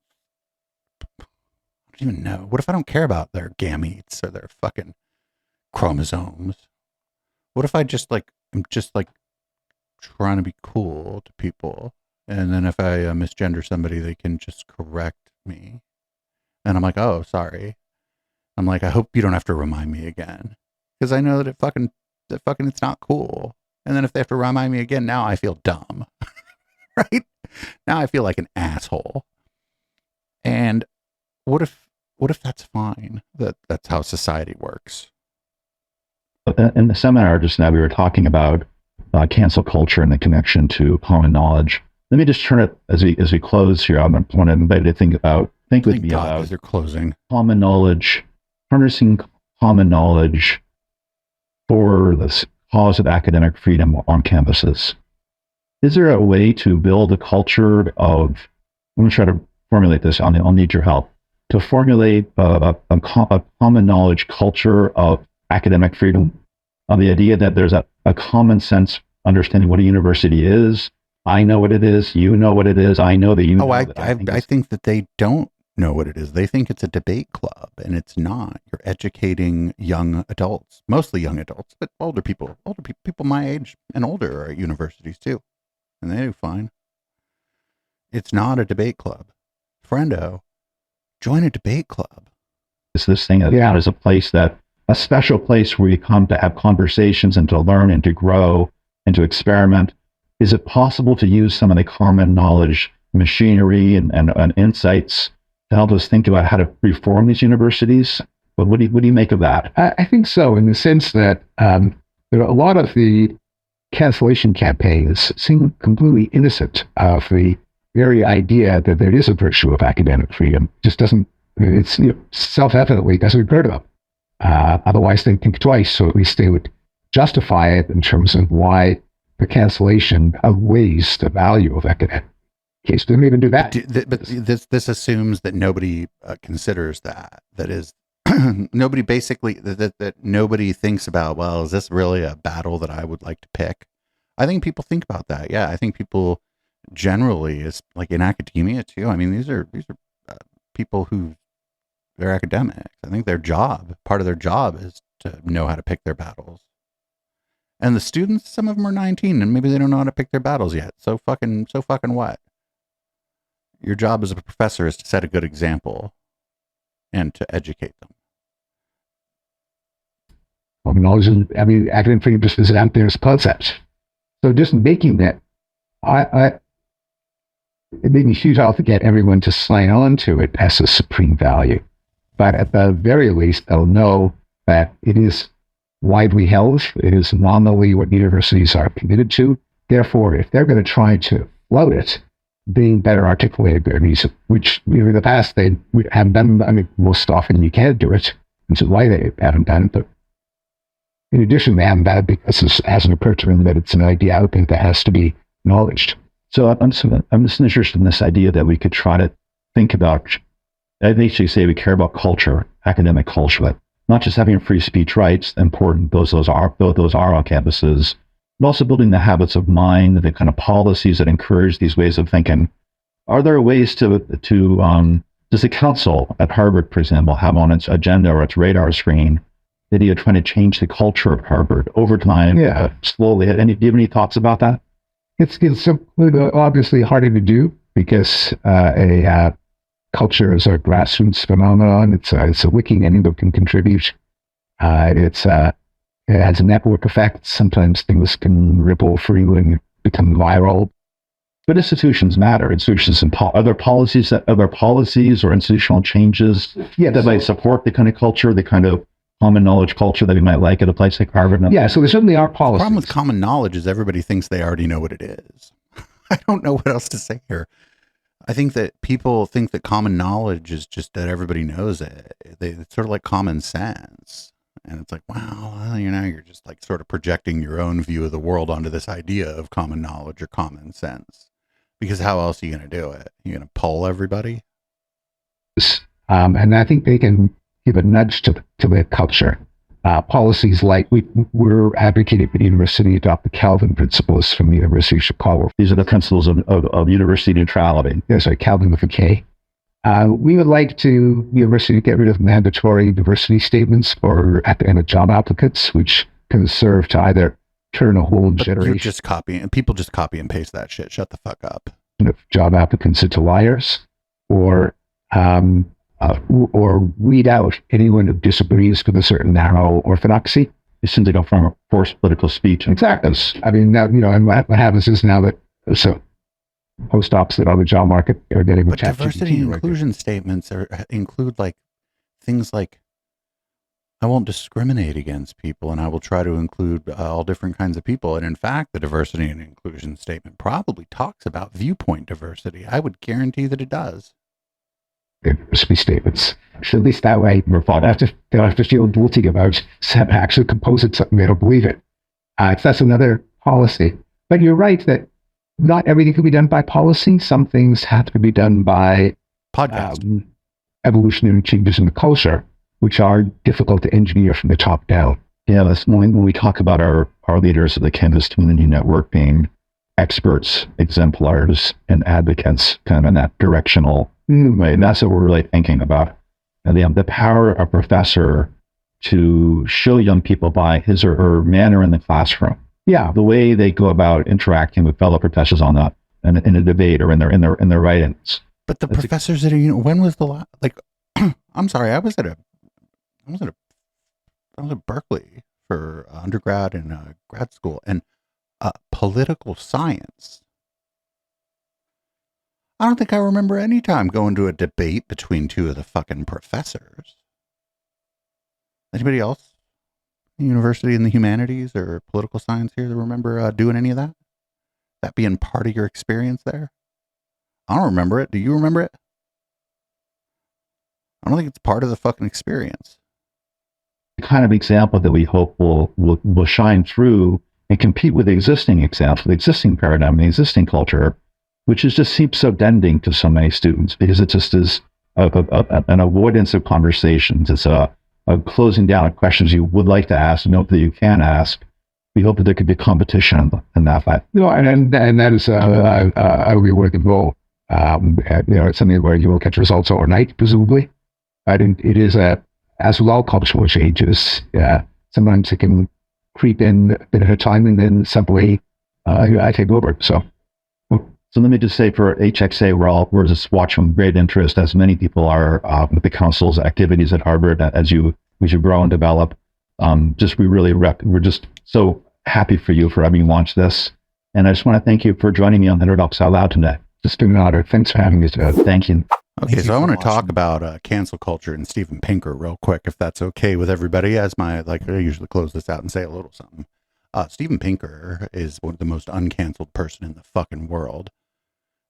even know. What if I don't care about their gametes or their fucking chromosomes? What if I'm just like trying to be cool to people, and then if I misgender somebody, they can just correct me, and I'm like, oh, sorry. I'm like, I hope you don't have to remind me again, because I know that it's not cool. And then if they have to remind me again, now I feel dumb, right? Now I feel like an asshole. And what if that's fine? That's how society works. In the seminar just now, we were talking about cancel culture and the connection to common knowledge. Let me just turn it as we close here. I want to invite you to think with me about as you're closing. Common knowledge, harnessing common knowledge for the cause of academic freedom on campuses. Is there a way to build a culture of? I'm going to try to formulate this. I'll need your help to formulate a common knowledge culture of academic freedom, on the idea that there's a common sense understanding what a university is. I know what it is. You know what it is. I know that you know. I think that they don't know what it is. They think it's a debate club, and it's not. You're educating young adults, mostly young adults, but older people my age and older are at universities too, and they do fine. It's not a debate club. Friendo, join a debate club. It's this thing that is a special place where you come to have conversations and to learn and to grow and to experiment. Is it possible to use some of the common knowledge machinery and insights to help us think about how to reform these universities? What do you make of that? I think so, in the sense that there are a lot of the cancellation campaigns seem completely innocent of the very idea that there is a virtue of academic freedom. Just doesn't, it's self-evidently doesn't occur to them. Otherwise, they'd think twice, so at least they would justify it in terms of why the cancellation outweighs the value of academic. Case didn't even do that. But this assumes that nobody considers that. That is, nobody basically that nobody thinks about. Well, is this really a battle that I would like to pick? I think people think about that. Yeah, I think people generally, is like in academia too. I mean, these are people who. They're academics. I think part of their job is to know how to pick their battles. And the students, some of them are 19 and maybe they don't know how to pick their battles yet. So fucking what? Your job as a professor is to set a good example and to educate them. Academic freedom just isn't out there as a concept. So just making that, it made me futile to get everyone to sign on to it as a supreme value. But at the very least, they'll know that it is widely held. It is nominally what universities are committed to. Therefore, if they're going to try to float it, being better articulated their reason, which in the past they haven't done. I mean, most often you can't do it, which is why they haven't done it. But in addition, they haven't done it because it hasn't occurred to them that it's an idea out there that has to be acknowledged. So I'm just interested in this idea that we could try to think about. I think you say we care about culture, academic culture, but not just having free speech rights, important those are on campuses, but also building the habits of mind, the kind of policies that encourage these ways of thinking. Are there ways to does the council at Harvard, for example, have on its agenda or its radar screen the idea of trying to change the culture of Harvard over time, slowly? Do you have any thoughts about that? It's obviously harder to do because a culture is a grassroots phenomenon. It's a wiki anyone can contribute. It has a network effect. Sometimes things can ripple freely and become viral. But institutions matter. Institutions and other policies or institutional changes that might support the kind of culture, the kind of common knowledge culture that we might like at a place like Harvard. Yeah, so there certainly are policies. The problem with common knowledge is everybody thinks they already know what it is. I don't know what else to say here. I think that people think that common knowledge is just that everybody knows it. It's sort of like common sense. And it's like, wow, you're just like sort of projecting your own view of the world onto this idea of common knowledge or common sense. Because how else are you going to do it? You're going to poll everybody? And I think they can give a nudge to the culture. Policies like we're advocating for the university to adopt the Calvin principles from the University of Chicago. These are the principles of university neutrality. Yes, Calvin with a K. We would like the university to get rid of mandatory diversity statements at the end of job applicants, which can serve to either turn a whole generation. You're just copying, people just copy and paste that shit. Shut the fuck up. Of job applicants into liars, or weed out anyone who disagrees with a certain narrow orthodoxy. They simply don't force political speech. Exactly. I mean, now, and what happens is now that postdocs that are on the job market are getting but diversity and inclusion statements include like things like, I won't discriminate against people and I will try to include all different kinds of people. And in fact, the diversity and inclusion statement probably talks about viewpoint diversity. I would guarantee that it does. Diversity statements. So at least that way, they'll have to feel guilty about actually composing something they don't believe in. That's another policy. But you're right that not everything can be done by policy. Some things have to be done by podcast, evolutionary changes in the culture, which are difficult to engineer from the top down. Yeah, that's when we talk about our leaders of the Canvas Community Network being experts, exemplars, and advocates, kind of in that directional way. And that's what we're really thinking about. And the power of a professor to show young people by his or her manner in the classroom. Yeah, the way they go about interacting with fellow professors on that, in a debate or in their writings. But the professors that are, when was the last? Like, I'm sorry, I was at Berkeley for undergrad and grad school, and political science. I don't think I remember any time going to a debate between two of the fucking professors. Anybody else? University in the humanities or political science here that remember doing any of that? That being part of your experience there? I don't remember it. Do you remember it? I don't think it's part of the fucking experience. The kind of example that we hope will shine through and compete with the existing example, the existing paradigm, the existing culture, which just seems so denting to so many students because it just is an avoidance of conversations. It's a closing down of questions you would like to ask and hope that you can ask. We hope that there could be competition in that fight. And that is I will be working goal. It's something where you will catch results overnight, presumably. It is as with all cultural changes, sometimes it can creep in a bit at a time, and then suddenly I take over. So let me just say, for HXA, we're just watching with great interest, as many people are, with the council's activities at Harvard as you grow and develop. We're just so happy for you for having launched this, and I just want to thank you for joining me on Heterodox Out Loud today. It's been an honor. Thanks for having me today. Thank you. Okay, so I want to talk about cancel culture and Steven Pinker real quick, if that's okay with everybody. As I usually close this out and say a little something. Steven Pinker is one of the most uncanceled person in the fucking world.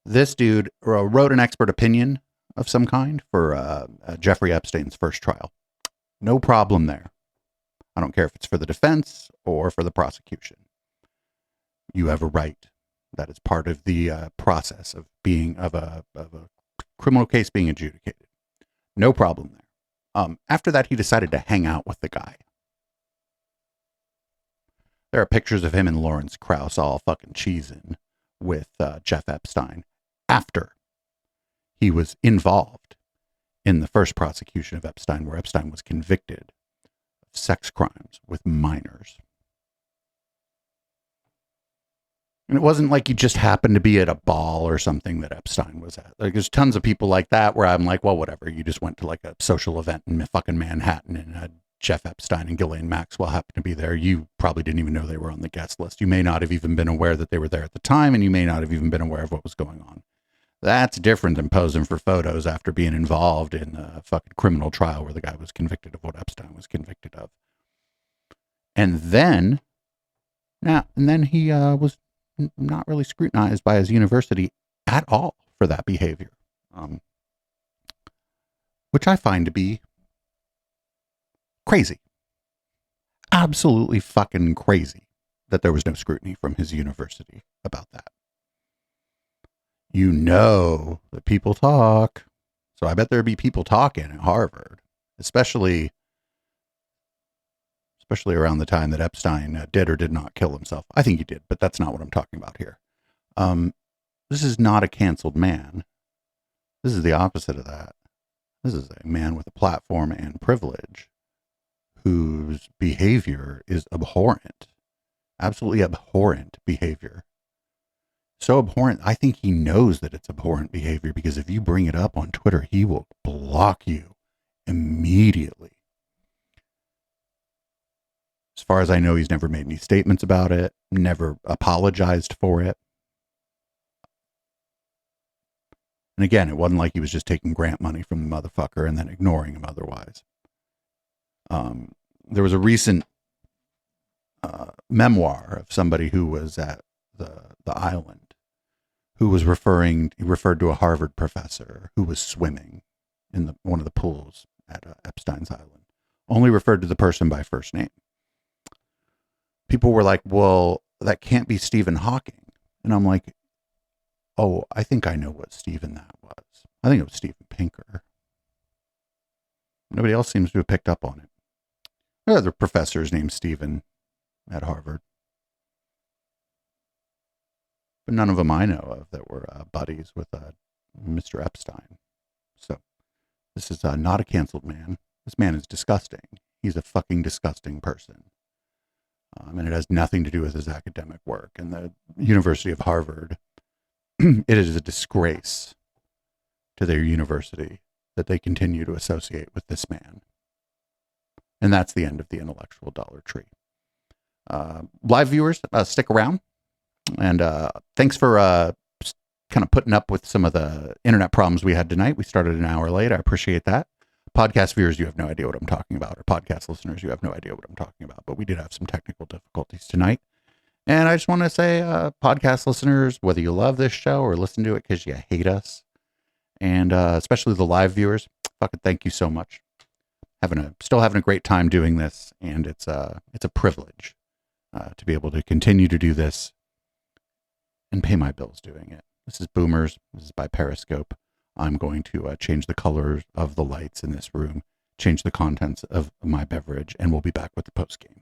This dude wrote an expert opinion of some kind for Jeffrey Epstein's first trial. No problem there. I don't care if it's for the defense or for the prosecution. You have a right. That is part of the process of a criminal case being adjudicated. No problem there. After that, he decided to hang out with the guy. There are pictures of him and Lawrence Krauss all fucking cheesing with Jeff Epstein after he was involved in the first prosecution of Epstein, where Epstein was convicted of sex crimes with minors. And it wasn't like you just happened to be at a ball or something that Epstein was at. Like, there's tons of people like that where I'm like, well, whatever. You just went to like a social event in fucking Manhattan and Jeff Epstein and Ghislaine Maxwell happened to be there. You probably didn't even know they were on the guest list. You may not have even been aware that they were there at the time, and you may not have even been aware of what was going on. That's different than posing for photos after being involved in a fucking criminal trial where the guy was convicted of what Epstein was convicted of. And then he was not really scrutinized by his university at all for that behavior, which I find to be crazy. Absolutely fucking crazy that there was no scrutiny from his university about that. You know that people talk. So I bet there'd be people talking at Harvard, especially around the time that Epstein did or did not kill himself. I think he did, but that's not what I'm talking about here. This is not a canceled man. This is the opposite of that. This is a man with a platform and privilege whose behavior is abhorrent. Absolutely abhorrent behavior. So abhorrent, I think he knows that it's abhorrent behavior, because if you bring it up on Twitter, he will block you immediately. As far as I know, he's never made any statements about it, never apologized for it. And again, it wasn't like he was just taking grant money from the motherfucker and then ignoring him otherwise. There was a recent memoir of somebody who was at the island, who was referred to a Harvard professor who was swimming in one of the pools at Epstein's Island. Only referred to the person by first name. People were like, well, that can't be Stephen Hawking. And I'm like, oh, I think I know what Stephen that was. I think it was Steven Pinker. Nobody else seems to have picked up on it. There are other professors named Stephen at Harvard, but none of them I know of that were buddies with Mr. Epstein. So this is not a canceled man. This man is disgusting. He's a fucking disgusting person. And it has nothing to do with his academic work. And the University of Harvard, it is a disgrace to their university that they continue to associate with this man. And that's the end of the intellectual Dollar Tree. Live viewers, stick around. And thanks for kind of putting up with some of the internet problems we had tonight. We started an hour late. I appreciate that. Podcast viewers, you have no idea what I'm talking about. Or podcast listeners, you have no idea what I'm talking about. But we did have some technical difficulties tonight. And I just want to say, podcast listeners, whether you love this show or listen to it because you hate us, and especially the live viewers, fucking thank you so much. Still having a great time doing this, and it's a privilege to be able to continue to do this and pay my bills doing it. This is Boomers. This is by Periscope. I'm going to change the colors of the lights in this room, change the contents of my beverage, and we'll be back with the post game.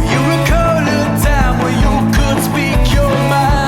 You recall a time where you could speak your mind.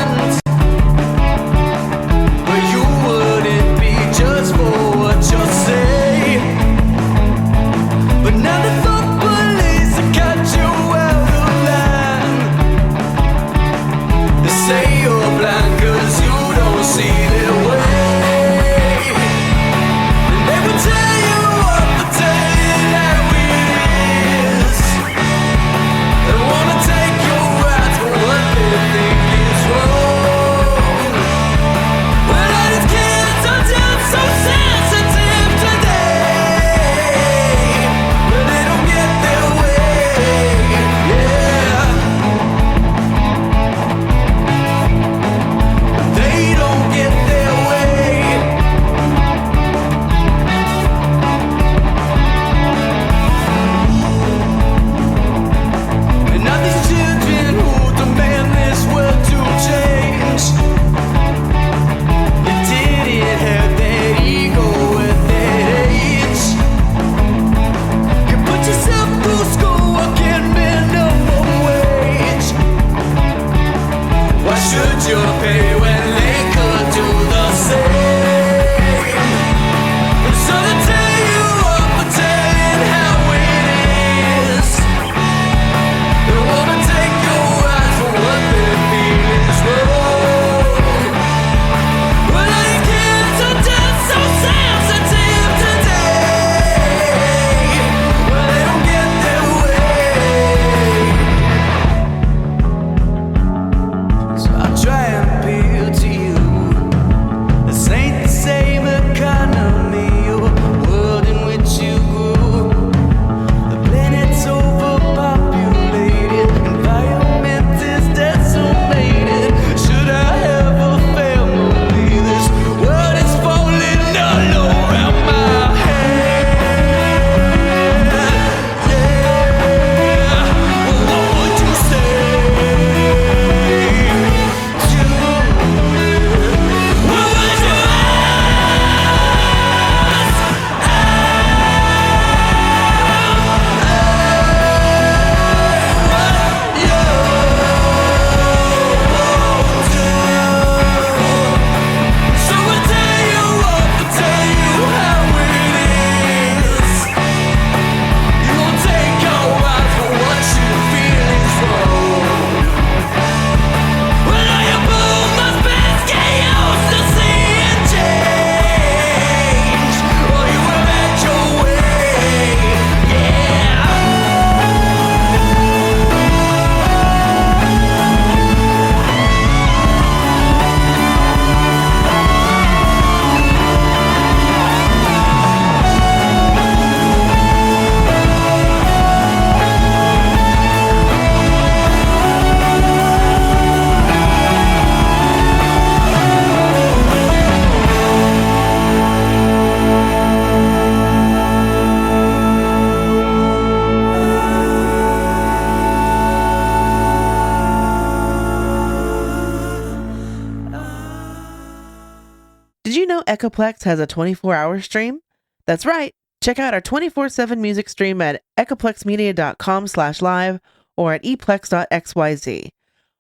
Did you know Echoplex has a 24-hour stream? That's right. Check out our 24/7 music stream at echoplexmedia.com/live or at eplex.xyz.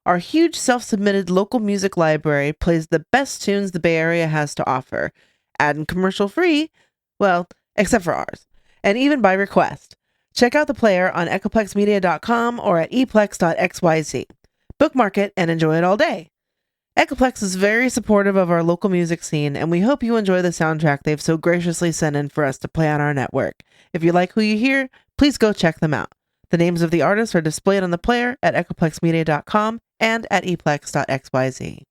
Our huge self-submitted local music library plays the best tunes the Bay Area has to offer, and commercial free, well, except for ours, and even by request. Check out the player on echoplexmedia.com or at eplex.xyz. Bookmark it and enjoy it all day. Echoplex is very supportive of our local music scene, and we hope you enjoy the soundtrack they've so graciously sent in for us to play on our network. If you like who you hear, please go check them out. The names of the artists are displayed on the player at echoplexmedia.com and at eplex.xyz.